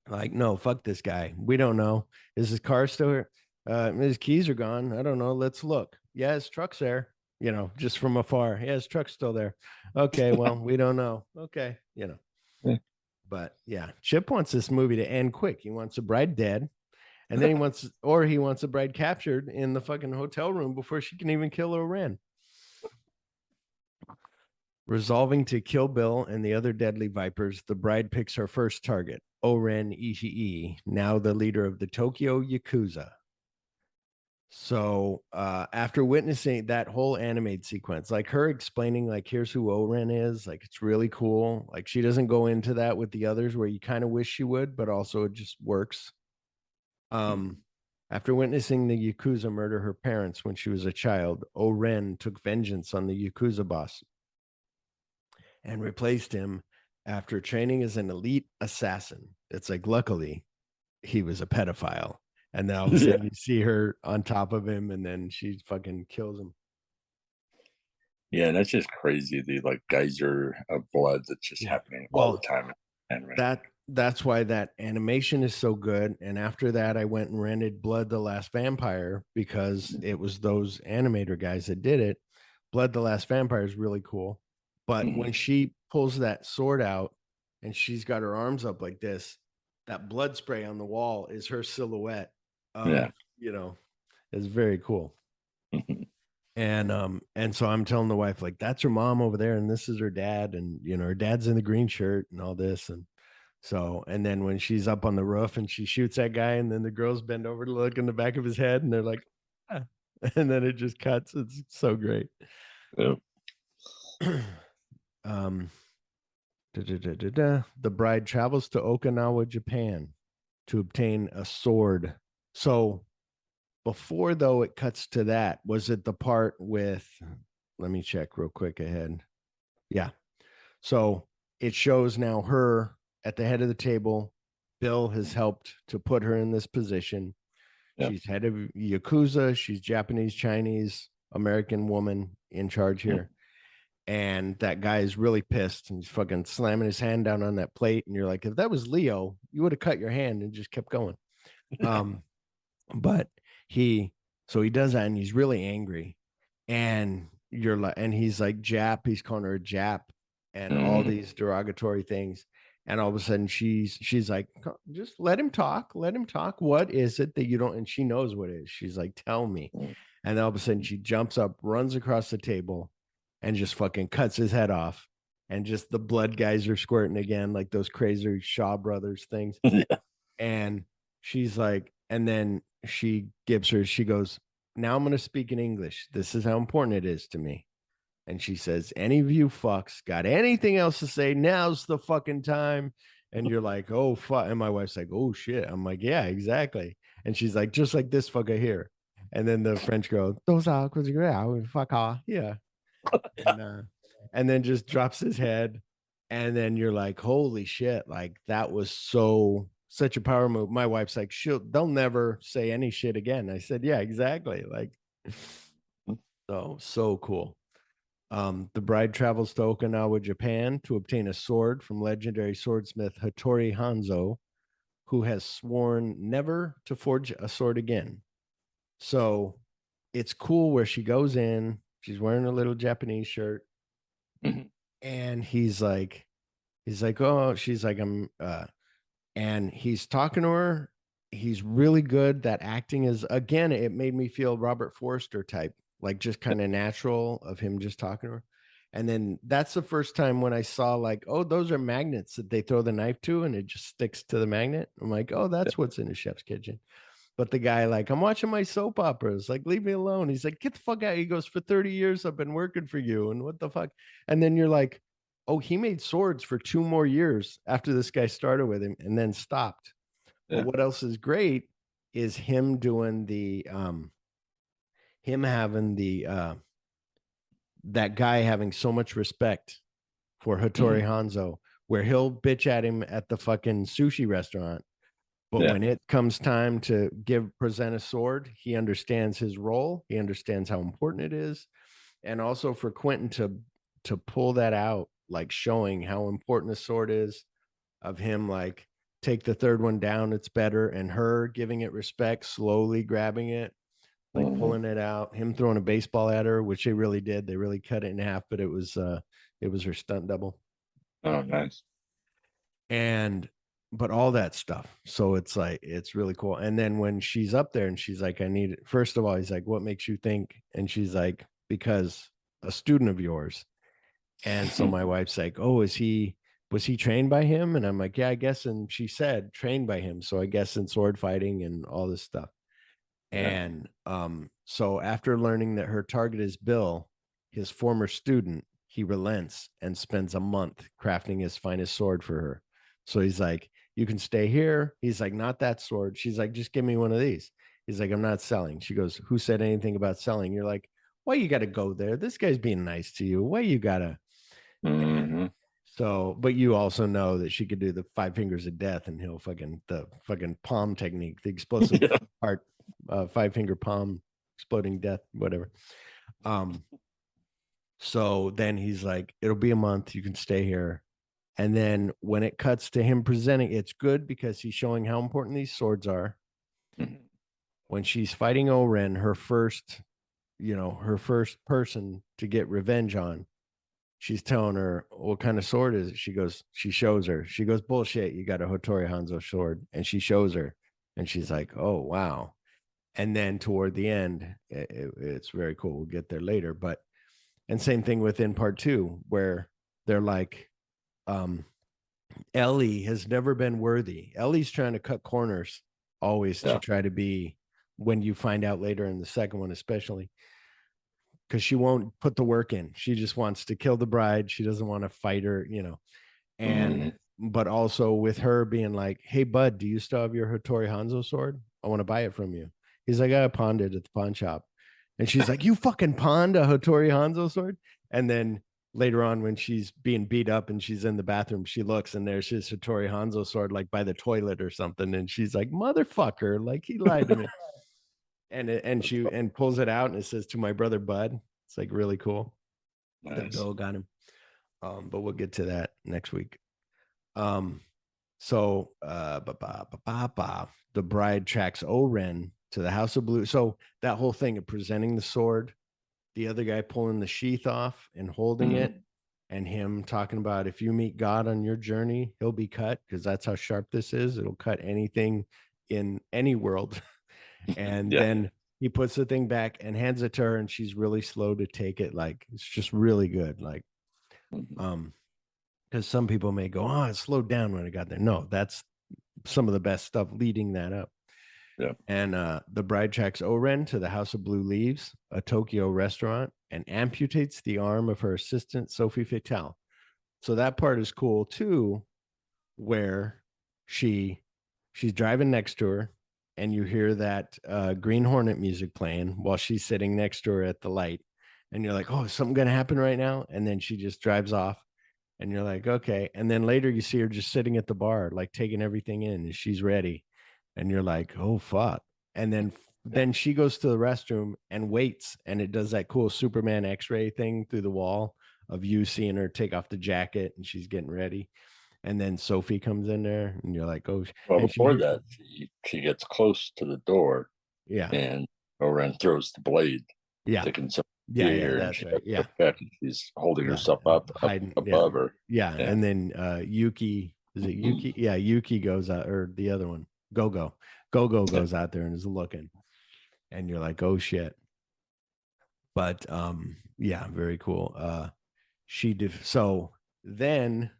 Like, no, fuck this guy. We don't know. Is his car still here? His keys are gone. I don't know. Let's look. Yeah, his truck's there. You know, just from afar. Yeah, his truck's still there. Okay, well, we don't know. Okay, you know. Yeah. But yeah, Chip wants this movie to end quick. He wants a bride dead, and then he wants a bride captured in the fucking hotel room before she can even kill Oren. Resolving to kill Bill and the other deadly vipers, the bride picks her first target, Oren Ishii, now the leader of the Tokyo Yakuza. So after witnessing that whole animated sequence, like her explaining, like, here's who Oren is, like, it's really cool. Like, she doesn't go into that with the others where you kind of wish she would, but also it just works. After witnessing the Yakuza murder her parents when she was a child, Oren took vengeance on the Yakuza boss and replaced him after training as an elite assassin. It's like, luckily, he was a pedophile. And then all of a sudden you see her on top of him and then she fucking kills him. Yeah, and that's just crazy. The like geyser of blood that's just happening all the time. That's why that animation is so good. And after that, I went and rented Blood the Last Vampire because it was those animator guys that did it. Blood the Last Vampire is really cool. But when she pulls that sword out and she's got her arms up like this, that blood spray on the wall is her silhouette. You know, it's very cool. And so I'm telling the wife, like, that's her mom over there, and this is her dad, and you know, her dad's in the green shirt and all this. And so, and then when she's up on the roof and she shoots that guy, and then the girls bend over to look in the back of his head, and they're like, ah. And then it just cuts. It's so great. The bride travels to Okinawa, Japan to obtain a sword. So before, though, it cuts to that, was it the part with, let me check real quick ahead. Yeah. So it shows now her at the head of the table. Bill has helped to put her in this position. She's head of Yakuza. She's Japanese, Chinese, American woman in charge here. And that guy is really pissed and he's fucking slamming his hand down on that plate. And you're like, if that was Leo, you would have cut your hand and just kept going. But he does that and he's really angry. And you're like, and he's like, Jap, he's calling her a Jap and all these derogatory things. And all of a sudden she's like, just let him talk. Let him talk. What is it that you don't? And she knows what it is. She's like, tell me. And then all of a sudden she jumps up, runs across the table, and just fucking cuts his head off. And just the blood guys are squirting again, like those crazy Shaw Brothers things. And she's like, and then she goes, now I'm going to speak in English. This is how important it is to me. And she says, any of you fucks got anything else to say? Now's the fucking time. And you're like, oh, fuck. And my wife's like, oh, shit. I'm like, yeah, exactly. And she's like, just like this fucker here. And then the French girl, fuck off. Yeah. And then just drops his head. And then you're like, holy shit. Like, that was such a power move. My wife's like, they'll never say any shit again. I said, yeah, exactly. Like, so cool. The bride travels to Okinawa, Japan to obtain a sword from legendary swordsmith Hattori Hanzo, who has sworn never to forge a sword again. So it's cool where she goes in, she's wearing a little Japanese shirt, and he's like, oh, she's like, and he's talking to her, he's really good. That acting is, again, it made me feel Robert Forster type, like just kind of natural of him just talking to her. And then that's the first time when I saw like, oh, those are magnets that they throw the knife to and it just sticks to the magnet. I'm like, oh, that's what's in a chef's kitchen. But the guy, like, I'm watching my soap operas, like, leave me alone. He's like, get the fuck out. He goes, for 30 years, I've been working for you. And what the fuck? And then you're like, oh, he made swords for 2 more years after this guy started with him and then stopped. But what else is great is him doing him having that guy having so much respect for Hattori Hanzo, where he'll bitch at him at the fucking sushi restaurant. But when it comes time to present a sword, he understands his role. He understands how important it is. And also for Quentin to pull that out, like showing how important a sword is, of him like take the third one down, it's better, and her giving it respect, slowly grabbing it, like pulling it out, him throwing a baseball at her, which they really did. They really cut it in half, but it was her stunt double. Oh, nice. And but all that stuff. So it's like, it's really cool. And then when she's up there and she's like, I need it. First of all, he's like, what makes you think? And she's like, because a student of yours. And so my wife's like, oh, was he trained by him? And I'm like, yeah, I guess. And she said trained by him. So I guess in sword fighting and all this stuff. And so after learning that her target is Bill, his former student, he relents and spends a month crafting his finest sword for her. So he's like, you can stay here. He's like, not that sword. She's like, just give me one of these. He's like, I'm not selling. She goes, who said anything about selling? You're like, why you got to go there? This guy's being nice to you. Why you got to? So, but you also know that she could do the 5 fingers of death and he'll the fucking palm technique, the explosive heart, 5-finger palm, exploding death, whatever. So then he's like, it'll be a month. You can stay here. And then when it cuts to him presenting, it's good because he's showing how important these swords are. When she's fighting Oren, her first person to get revenge on, she's telling her, what kind of sword is it? She shows her. She goes, bullshit, you got a Hattori Hanzo sword. And she shows her. And she's like, oh, wow. And then toward the end, it's very cool. We'll get there later. But, and same thing within part 2, where they're like, Ellie has never been worthy. Ellie's trying to cut corners always to try to be, when you find out later in the second one, especially, because she won't put the work in. She just wants to kill the bride. She doesn't want to fight her, and but also with her being like, hey bud, do you still have your Hattori Hanzo sword? I want to buy it from you. He's like, I pawned it at the pawn shop. And she's like, you fucking pawned a Hattori Hanzo sword? And then later on, when she's being beat up and she's in the bathroom, she looks and there's his Hattori Hanzo sword, like by the toilet or something. And she's like, motherfucker, like he lied to me. and she pulls it out and it says, to my brother Bud. It's like really cool. Nice. That Bill got him. But we'll get to that next week. So the bride tracks Oren to the House of Blue. So that whole thing of presenting the sword, the other guy pulling the sheath off and holding it, and him talking about, if you meet God on your journey, he'll be cut, because that's how sharp this is. It'll cut anything in any world. And then he puts the thing back and hands it to her, and she's really slow to take it. Like, it's just really good. Like, because some people may go, oh, it slowed down when it got there. No, that's some of the best stuff leading that up. Yeah. And the bride tracks Oren to the House of Blue Leaves, a Tokyo restaurant, and amputates the arm of her assistant, Sophie Fatale. So that part is cool too, where she's driving next to her, and you hear that Green Hornet music playing while she's sitting next to her at the light. And you're like, oh, is something going to happen right now? And then she just drives off. And you're like, okay. And then later you see her just sitting at the bar, like taking everything in, and she's ready. And you're like, oh, fuck. And then she goes to the restroom and waits. And it does that cool Superman X-ray thing through the wall of you seeing her take off the jacket and she's getting ready. And then Sophie comes in there and you're like, oh. Well, before that, she gets close to the door. Yeah. And Oren throws the blade. Yeah. Yeah, that's right. Yeah. She's holding herself up above her. Yeah. And then Yuki, is it Yuki? Yeah, Yuki goes out, or the other one, Go Gogo goes out there and is looking, and you're like, oh shit. But yeah, very cool. So then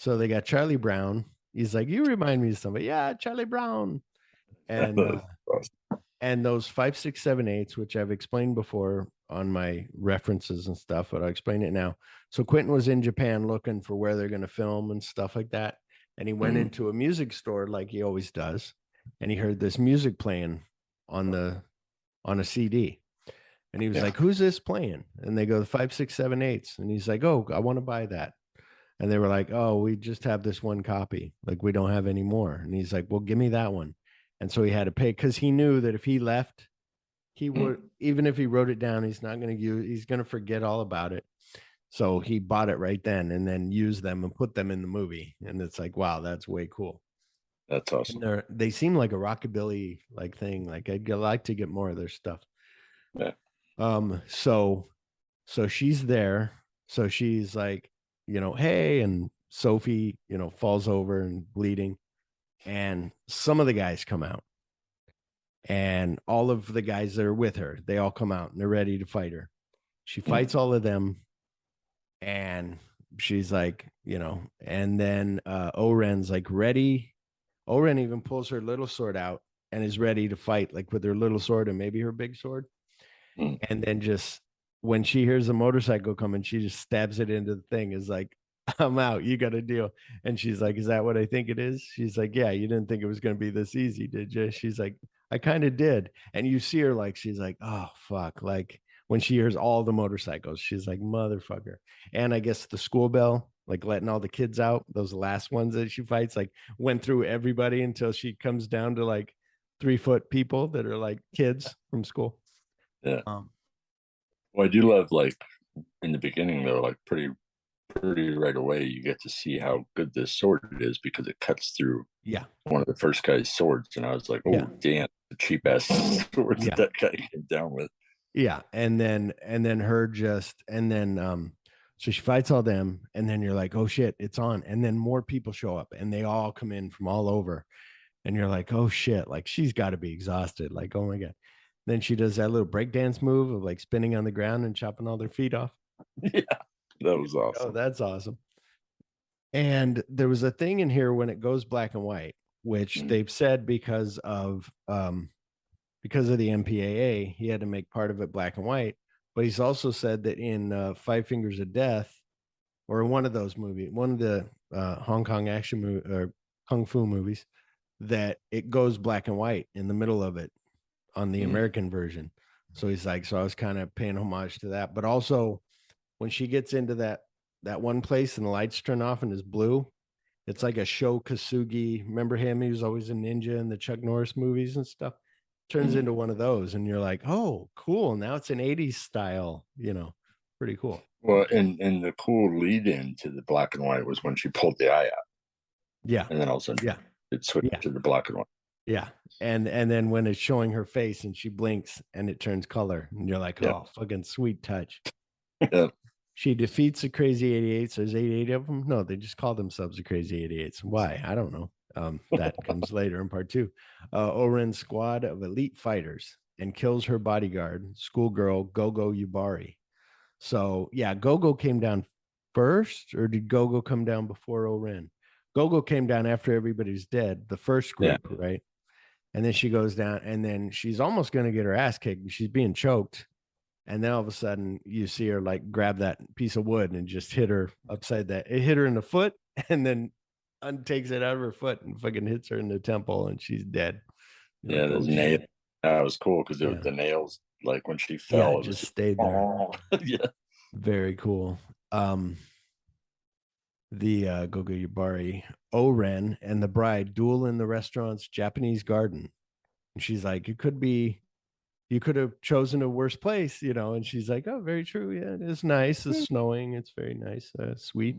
they got Charlie Brown. He's like, you remind me of somebody. Yeah, Charlie Brown. And those 5, 6, 7, 8s, which I've explained before on my references and stuff, but I'll explain it now. So Quentin was in Japan looking for where they're going to film and stuff like that. And he went into a music store like he always does. And he heard this music playing on a CD. And he was like, who's this playing? And they go, the 5, 6, 7, 8s. And he's like, oh, I want to buy that. And they were like, oh, we just have this one copy. Like, we don't have any more. And he's like, well, give me that one. And so he had to pay because he knew that if he left, he would, even if he wrote it down, he's not going to use, he's going to forget all about it. So he bought it right then and then used them and put them in the movie. And it's like, wow, that's way cool. That's awesome. And they seem like a rockabilly like thing. Like I'd like to get more of their stuff. Yeah. So she's there. So she's like, hey, and Sophie, falls over and bleeding. And some of the guys come out. And all of the guys that are with her, they all come out and they're ready to fight her. She fights all of them. And she's like, and then Oren's like ready. Oren even pulls her little sword out and is ready to fight, like with her little sword and maybe her big sword. And then just when she hears the motorcycle coming, she just stabs it into the thing. Is like, I'm out. You got a deal. And she's like, is that what I think it is? She's like, yeah, you didn't think it was going to be this easy, did you? She's like, I kind of did. And you see her like, she's like, oh, fuck. Like when she hears all the motorcycles, she's like, motherfucker. And I guess the school bell, like letting all the kids out, those last ones that she fights, like went through everybody until she comes down to like 3-foot people that are like kids from school. Yeah. Well, I do love, like, in the beginning though, like pretty right away, you get to see how good this sword is because it cuts through one of the first guy's swords, and I was like, oh damn, the cheap ass sword that guy came down with. Yeah, and then so she fights all them, and then you're like, oh shit, it's on, and then more people show up, and they all come in from all over, and you're like, oh shit, like she's got to be exhausted, like oh my god. Then she does that little breakdance move of like spinning on the ground and chopping all their feet off. Yeah, that was awesome. Oh, that's awesome. And there was a thing in here when it goes black and white, which they've said because of the MPAA, he had to make part of it black and white. But he's also said that in Five Fingers of Death, or in one of those movies, one of the Hong Kong action movie or kung fu movies, that it goes black and white in the middle of it on the American version. So he's like, so I was kind of paying homage to that. But also when she gets into that one place and the lights turn off and is blue, it's like a Sho Kasugi. Remember him? He was always a ninja in the Chuck Norris movies and stuff. Turns into one of those, and you're like, oh, cool. Now it's an 80s style, pretty cool. Well, and the cool lead in to the black and white was when she pulled the eye out. Yeah. And then all of a sudden it switched to the black and white. Yeah. And then when it's showing her face and she blinks and it turns color, and you're like, oh, fucking sweet touch. Yeah. She defeats the Crazy 88s. There's 88 of them. No, they just call themselves the Crazy 88s. Why? I don't know. That comes later in part 2. Oren's squad of elite fighters and kills her bodyguard, schoolgirl Gogo Yubari. So yeah, Gogo came down first, or did Gogo come down before Oren? Gogo came down after everybody's dead, the first group, right? And then she goes down, and then she's almost going to get her ass kicked. She's being choked. And then all of a sudden you see her like grab that piece of wood and just hit her upside that. It hit her in the foot and then takes it out of her foot and fucking hits her in the temple and she's dead. Yeah, those nails. That was cool because the nails, like when she fell, it just stayed there. Yeah. Very cool. The Gogo Yubari, Oren and the bride duel in the restaurant's Japanese garden. And she's like, you could have chosen a worse place, and she's like, oh, very true. Yeah, it is nice. It's snowing. It's very nice. Sweet.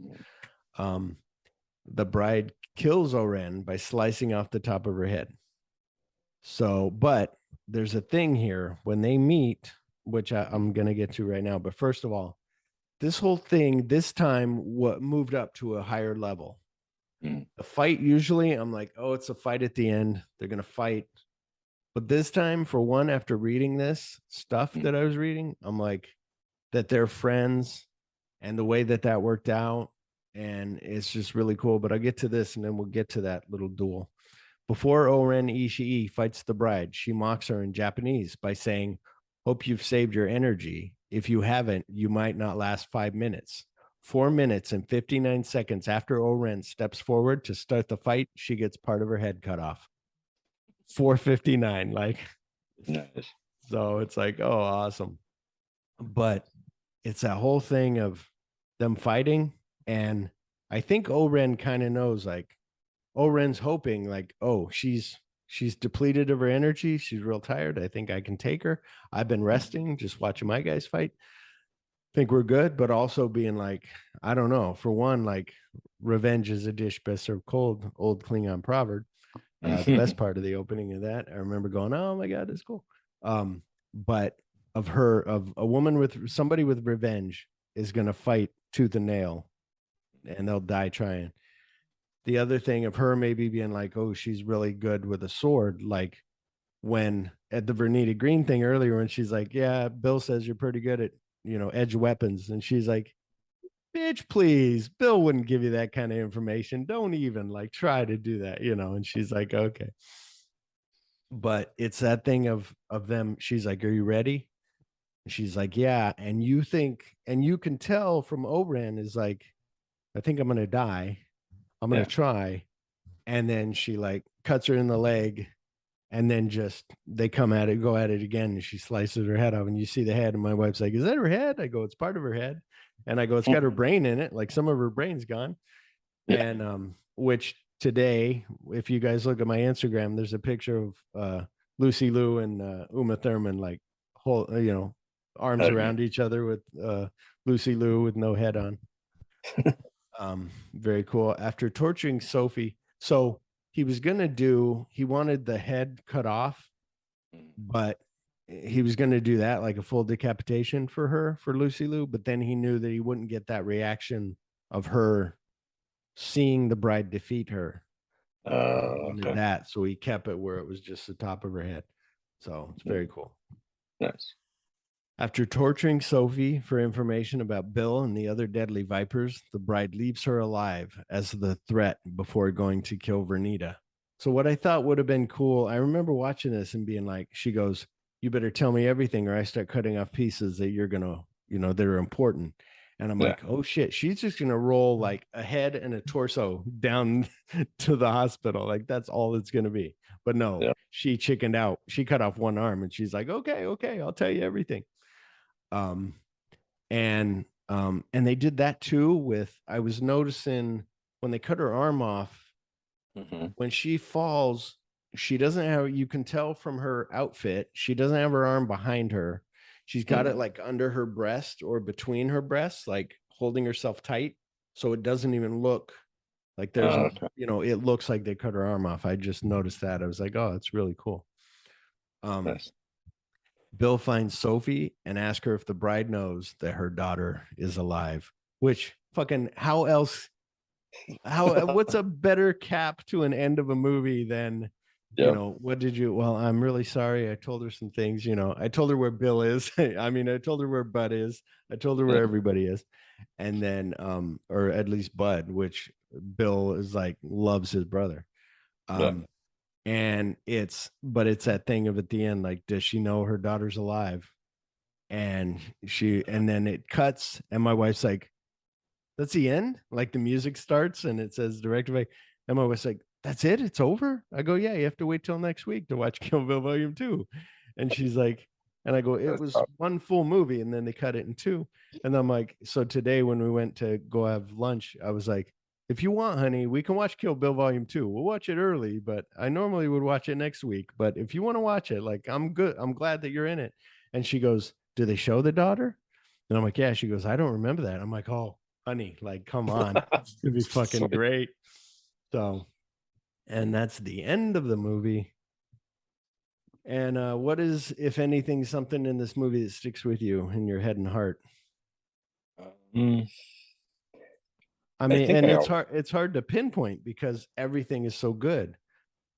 The bride kills Oren by slicing off the top of her head. So, but there's a thing here when they meet, which I'm going to get to right now. But first of all, this whole thing, this time, what moved up to a higher level. The fight, usually I'm like, oh, it's a fight at the end. They're going to fight. But this time, for one, after reading this stuff that I was reading, I'm like, that they're friends and the way that that worked out. And it's just really cool. But I'll get to this and then we'll get to that little duel. Before Oren Ishii fights the bride, she mocks her in Japanese by saying, hope you've saved your energy. If you haven't, you might not last 5 minutes. 4 minutes and 59 seconds after Oren steps forward to start the fight, she gets part of her head cut off. 4:59, like, nice. So it's like, oh, awesome. But it's that whole thing of them fighting. And I think Oren kind of knows, like, Oren's hoping, like, oh, she's depleted of her energy. She's real tired. I think I can take her. I've been resting, just watching my guys fight. Think we're good, but also being like, I don't know. For one, like, revenge is a dish best served cold, old Klingon proverb. The best part of the opening of that, I remember going, oh my God, that's cool. But of a woman with somebody with revenge is going to fight tooth and nail and they'll die trying. The other thing of her maybe being like, oh, she's really good with a sword. Like when at the Vernita Green thing earlier, when she's like, yeah, Bill says you're pretty good at, edge weapons. And she's like, bitch, please, Bill wouldn't give you that kind of information. Don't even like try to do that, And she's like, okay. But it's that thing of them. She's like, are you ready? And she's like, yeah. And you can tell from Oren is like, I think I'm gonna die. I'm gonna try. And then she like cuts her in the leg, and then just they go at it again, and she slices her head off, and you see the head. And my wife's like, is that her head? I go, it's part of her head. And I go, it's got her brain in it, like some of her brain's gone. And which today, if you guys look at my Instagram, there's a picture of Lucy Liu and Uma Thurman, like whole, arms around each other with Lucy Liu with no head on. Very cool. After torturing Sophie, so he wanted the head cut off, but he was going to do that like a full decapitation for Lucy Liu, but then he knew that he wouldn't get that reaction of her seeing the bride defeat her. Okay. That, so he kept it where it was just the top of her head. So it's very cool. Nice. After torturing Sophie for information about Bill and the other deadly vipers, the bride leaves her alive as the threat before going to kill Vernita. So what I thought would have been cool, I remember watching this and being like, she goes, you better tell me everything or I start cutting off pieces that you're going to, that are important. And I'm like, oh shit, she's just going to roll like a head and a torso down to the hospital. Like that's all it's going to be. But no, she chickened out. She cut off one arm and she's like, okay, I'll tell you everything. And they did that too with, I was noticing when they cut her arm off, when she falls, she doesn't have, you can tell from her outfit, she doesn't have her arm behind her. She's got it like under her breast or between her breasts, like holding herself tight. So it doesn't even look like there's, it looks like they cut her arm off. I just noticed that. I was like, oh, that's really cool. Nice. Bill finds Sophie and asks her if the bride knows that her daughter is alive, which fucking what's a better cap to an end of a movie than, well, I'm really sorry. I told her some things, I told her where Bill is. I mean, I told her where Bud is. I told her where everybody is. And then, or at least Bud, which Bill is like, loves his brother. And it's that thing of at the end, like, does she know her daughter's alive? And then it cuts, and my wife's like, that's the end. Like the music starts and it says directed by, and my wife's like, that's it? It's over? I go, yeah, you have to wait till next week to watch Kill Bill Volume 2. And she's like, and I go, it was one full movie and then they cut it in two. And I'm like, so today when we went to go have lunch, I was like, if you want, honey, we can watch Kill Bill Volume 2. We'll watch it early, but I normally would watch it next week. But if you want to watch it, like, I'm good. I'm glad that you're in it. And she goes, do they show the daughter? And I'm like, yeah. She goes, I don't remember that. I'm like, oh, honey, like, come on. It'd be fucking great. So, and that's the end of the movie. And what is, if anything, something in this movie that sticks with you in your head and heart? I mean, and it's hard to pinpoint because everything is so good.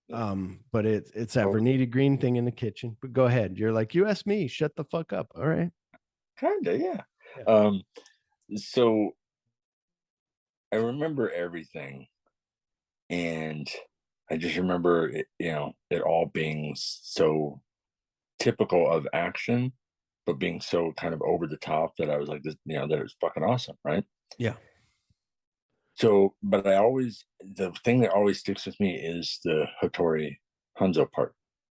But it's that Vernita Green thing in the kitchen. But go ahead. You're like, you asked me, shut the fuck up. All right. Kinda, yeah. So I remember everything, and I just remember it, it all being so typical of action, but being so kind of over the top that I was like, this, that it was fucking awesome, right? Yeah. So, but the thing that always sticks with me is the Hattori Hanzo part.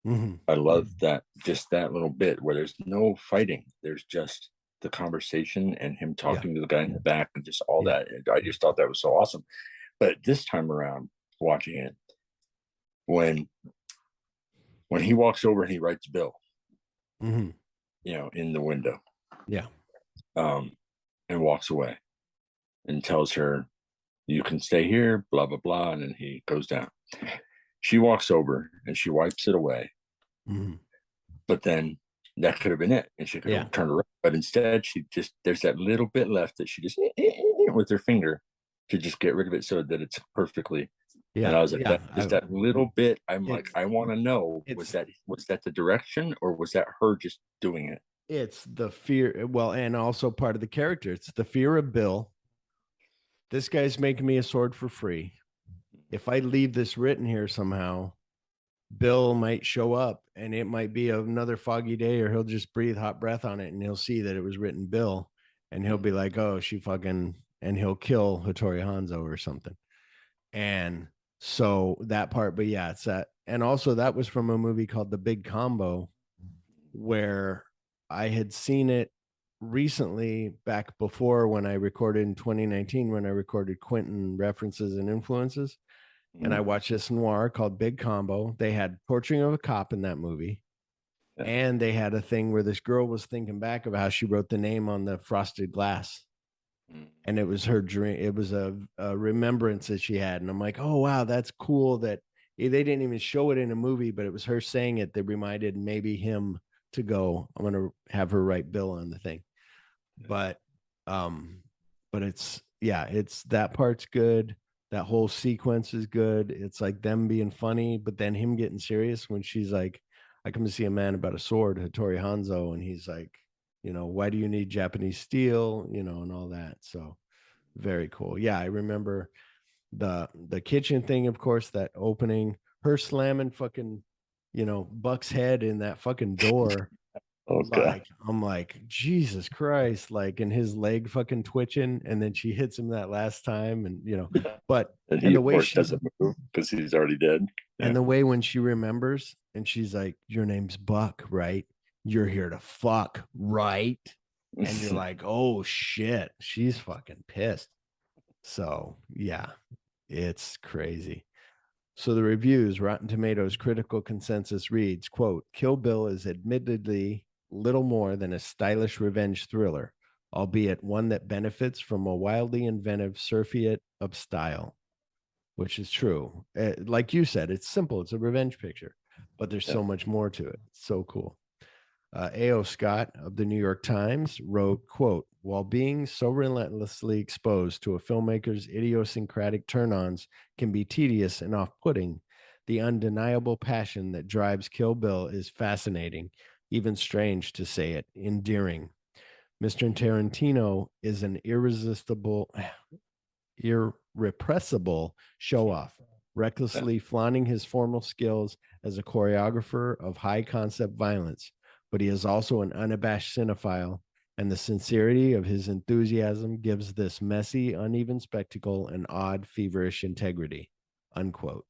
Mm-hmm. I love that, just that little bit where there's no fighting. There's just the conversation and him talking to the guy in the back and just all that. And I just thought that was so awesome. But this time around, watching it, when he walks over and he writes Bill, mm-hmm. In the window, and walks away and tells her, you can stay here, blah, blah, blah. And then he goes down. She walks over and she wipes it away. Mm-hmm. But then that could have been it. And she could have turned around. But instead, there's that little bit left that she just with her finger to just get rid of it so that it's perfectly. Yeah. And I was like, that little bit. I'm like, I want to know, was that the direction, or was that her just doing it? It's the fear. Well, and also part of the character. It's the fear of Bill. This guy's making me a sword for free. If I leave this written here somehow, Bill might show up, and it might be another foggy day, or he'll just breathe hot breath on it and he'll see that it was written Bill, and he'll be like, oh, she fucking, and he'll kill Hattori Hanzo or something. And so that part, but yeah, it's that. And also that was from a movie called The Big Combo, where I had seen it recently back before when I recorded in 2019, when I recorded Quentin References and Influences. And I watched this noir called Big Combo. They had Portrait of a Cop in that movie. And they had a thing where this girl was thinking back of how she wrote the name on the frosted glass. And it was her dream. It was a remembrance that she had. And I'm like, oh, wow, that's cool that they didn't even show it in a movie, but it was her saying it that reminded maybe him to go, I'm going to have her write Bill on the thing. But it's that part's good. That whole sequence is good. It's like them being funny, but then him getting serious when she's like, I come to see a man about a sword, Hattori Hanzo. And he's like, why do you need Japanese steel, and all that. So very cool. Yeah. I remember the kitchen thing, of course, that opening, her slamming fucking, Buck's head in that fucking door. Like, I'm like, Jesus Christ, like, and his leg fucking twitching, and then she hits him that last time, and but and the way she doesn't move because he's already dead. And the way when she remembers and she's like, your name's Buck, right? You're here to fuck, right? And you're like, oh shit, she's fucking pissed. So yeah, it's crazy. So the reviews, Rotten Tomatoes critical consensus reads, quote, Kill Bill is admittedly little more than a stylish revenge thriller, albeit one that benefits from a wildly inventive surfeit of style, which is true. Like you said, it's simple. It's a revenge picture, but there's so much more to it. So cool. A.O. Scott of the New York Times wrote, quote, while being so relentlessly exposed to a filmmaker's idiosyncratic turn-ons can be tedious and off-putting, the undeniable passion that drives Kill Bill is fascinating, even strange to say it, endearing. Mr. Tarantino is an irrepressible show-off, recklessly flaunting his formal skills as a choreographer of high-concept violence, but he is also an unabashed cinephile, and the sincerity of his enthusiasm gives this messy, uneven spectacle an odd, feverish integrity, unquote.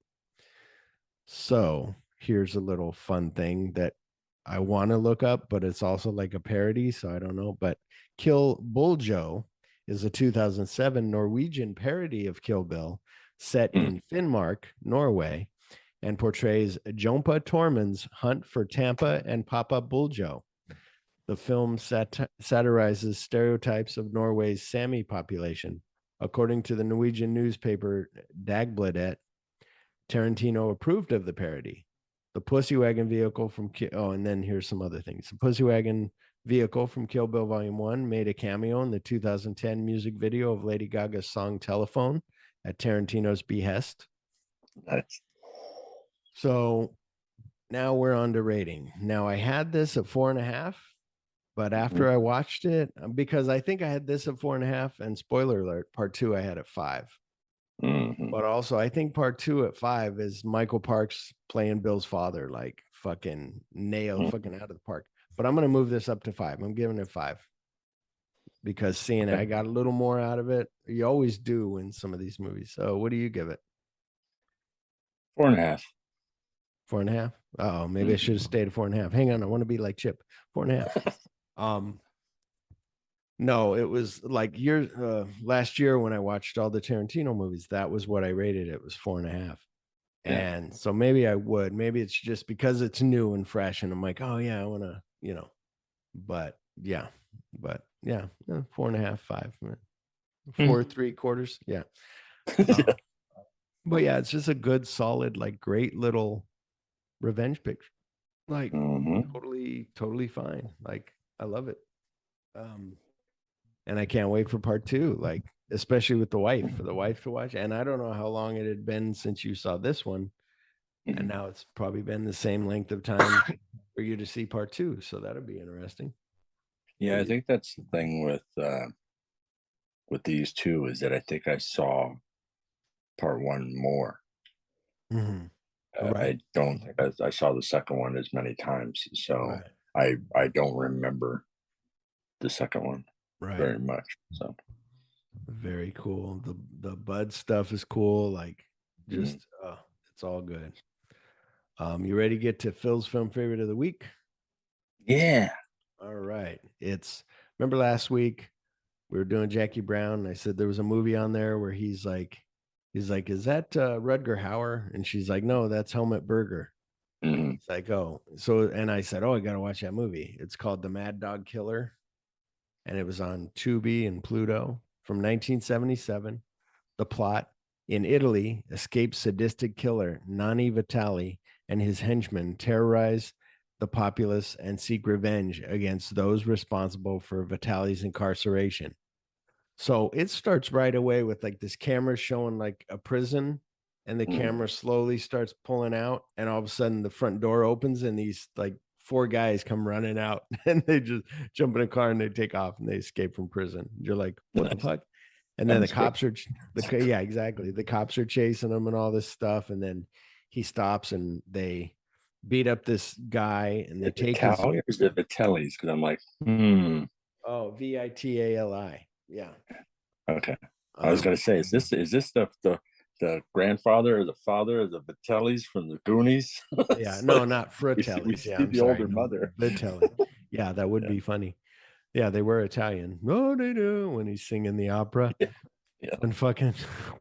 So here's a little fun thing that I want to look up, but it's also like a parody, so I don't know. But Kill Buljo is a 2007 Norwegian parody of Kill Bill set in Finnmark, Norway, and portrays Jompa Tormund's hunt for Tampa and Papa Buljo. The film satirizes stereotypes of Norway's Sami population. According to the Norwegian newspaper Dagbladet, Tarantino approved of the parody. The Pussy Wagon vehicle from and then here's some other things. The Pussy Wagon vehicle from Kill Bill Volume 1, made a cameo in the 2010 music video of Lady Gaga's song Telephone at Tarantino's behest. Nice. So now we're on to rating. Now I had this at 4.5, but after I watched it, because I think I had this at 4.5, and spoiler alert, part 2 I had at 5. But also I think part 2 at 5 is Michael Parks playing Bill's father, like fucking nailed fucking out of the park. But I'm gonna move this up to 5. I'm giving it 5 because seeing it, I got a little more out of it. You always do in some of these movies. So what do you give it? 4.5. 4.5. Oh, maybe I should have stayed at 4.5. Hang on, I want to be like Chip. 4.5. No, it was like last year when I watched all the Tarantino movies, that was what I rated. It was 4.5. Yeah. And so maybe I would. Maybe it's just because it's new and fresh, and I'm like, oh yeah, I want to, But yeah, 4.5, 5, 4 3/4. Yeah. But yeah, it's just a good, solid, like great little revenge picture. Like totally fine. Like I love it. And I can't wait for part 2, like especially with the wife, for the wife to watch. And I don't know how long it had been since you saw this one. And now it's probably been the same length of time for you to see part 2. So that'll be interesting. Yeah, I think that's the thing with these two, is that I think I saw part 1 more. I don't think I saw the second one as many times, so I don't remember the second one very much. So very cool. The Bud stuff is cool. Like just it's all good. You ready to get to Phil's film favorite of the week? Yeah. All right. Remember last week we were doing Jackie Brown, and I said there was a movie on there where he's like, is that Rutger Hauer? And she's like, no, that's Helmut Berger. It's like, oh, so, and I said, oh, I got to watch that movie. It's called The Mad Dog Killer. And it was on Tubi and Pluto from 1977. The plot: in Italy, escaped sadistic killer Nanni Vitali and his henchmen terrorize the populace and seek revenge against those responsible for Vitali's incarceration. So it starts right away with like this camera showing like a prison, and the camera slowly starts pulling out, and all of a sudden the front door opens and these like 4 guys come running out, and they just jump in a car and they take off and they escape from prison. You're like, what the fuck? And then the cops are yeah, exactly. The cops are chasing him and all this stuff, and then he stops and they beat up this guy and they take his the Vitellis, because I'm like, Oh, Vitali. Yeah. Okay. I was gonna say, is this the grandfather or the father of the Vitellis from the Goonies? Yeah, no, not Fratellis. Yeah, I'm the sorry. older mother. Vitelli. Yeah, that would be funny. Yeah, they were Italian. Oh, they do, when he's singing the opera. Yeah.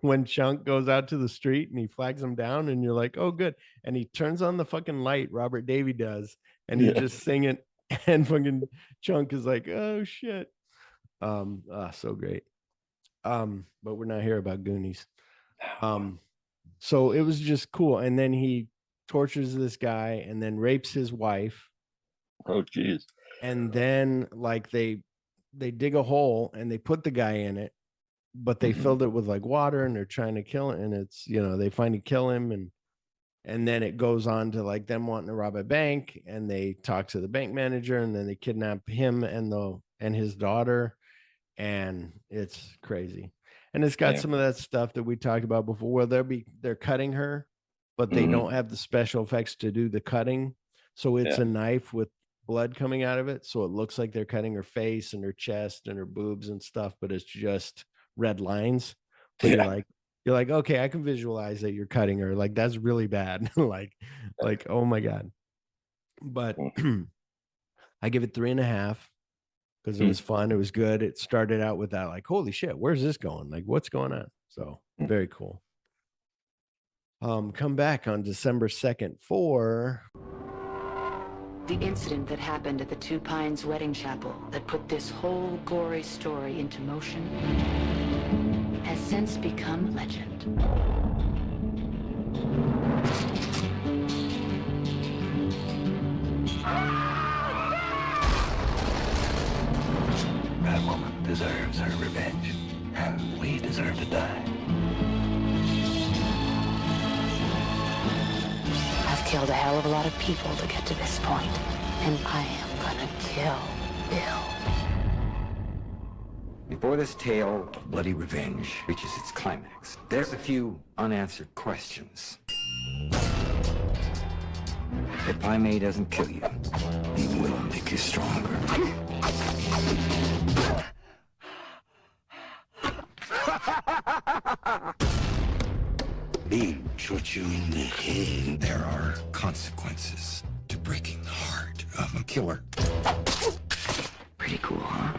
When Chunk goes out to the street and he flags him down, and you're like, oh, good. And he turns on the fucking light, Robert Davey does, and he's just singing, and fucking Chunk is like, oh shit. So great. But we're not here about Goonies. So it was just cool. And then he tortures this guy and then rapes his wife. Oh geez. And then like they dig a hole and they put the guy in it, but they filled it with like water, and they're trying to kill it, and it's, they finally kill him, and then it goes on to like them wanting to rob a bank, and they talk to the bank manager, and then they kidnap him and his daughter, and it's crazy. And it's got some of that stuff that we talked about before, where they're cutting her, but they don't have the special effects to do the cutting. So it's a knife with blood coming out of it. So it looks like they're cutting her face and her chest and her boobs and stuff, but it's just red lines. But you're like, okay, I can visualize that you're cutting her. Like, that's really bad. like, oh my God. But I give it 3.5. Because it was fun. It was good. It started out with that, like, holy shit, where's this going? Like, what's going on? So very cool. Come back on December 2nd for the incident that happened at the Two Pines wedding chapel that put this whole gory story into motion has since become legend. deserves her revenge, and we deserve to die. I've killed a hell of a lot of people to get to this point, and I am gonna kill Bill. Before this tale of bloody revenge reaches its climax, there's a few unanswered questions. If Pai Mei doesn't kill you, he will make you stronger. There are consequences to breaking the heart of a killer. Pretty cool, huh?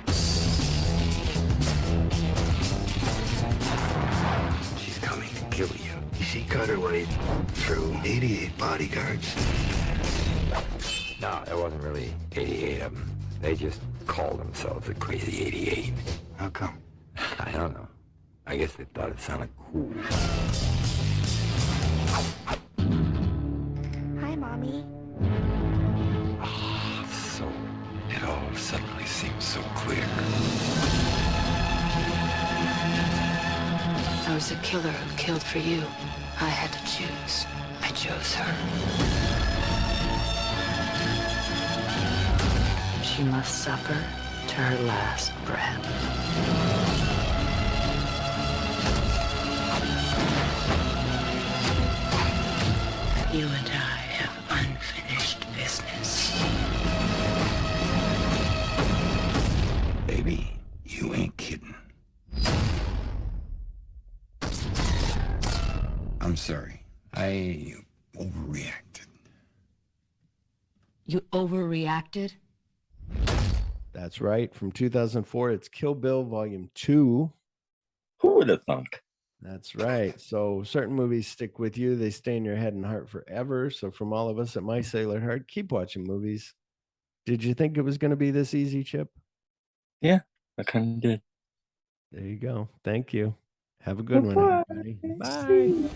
She's coming to kill you. She cut her way through 88 bodyguards. No, there wasn't really 88 of them. They just called themselves the Crazy 88. How come? I don't know. I guess they thought it sounded cool. Hi, Mommy. So, it all suddenly seems so clear. I was a killer who killed for you. I had to choose. I chose her. She must suffer to her last breath. You and I have unfinished business. Baby, you ain't kidding. I'm sorry. I overreacted. You overreacted? That's right. From 2004, it's Kill Bill Volume 2. Who would have thunk? That's right. So certain movies stick with you. They stay in your head and heart forever. So from all of us at My Sailor Heart, keep watching movies. Did you think it was going to be this easy, Chip? Yeah, I kind of did. There you go. Thank you. Have a good one, everybody. Bye.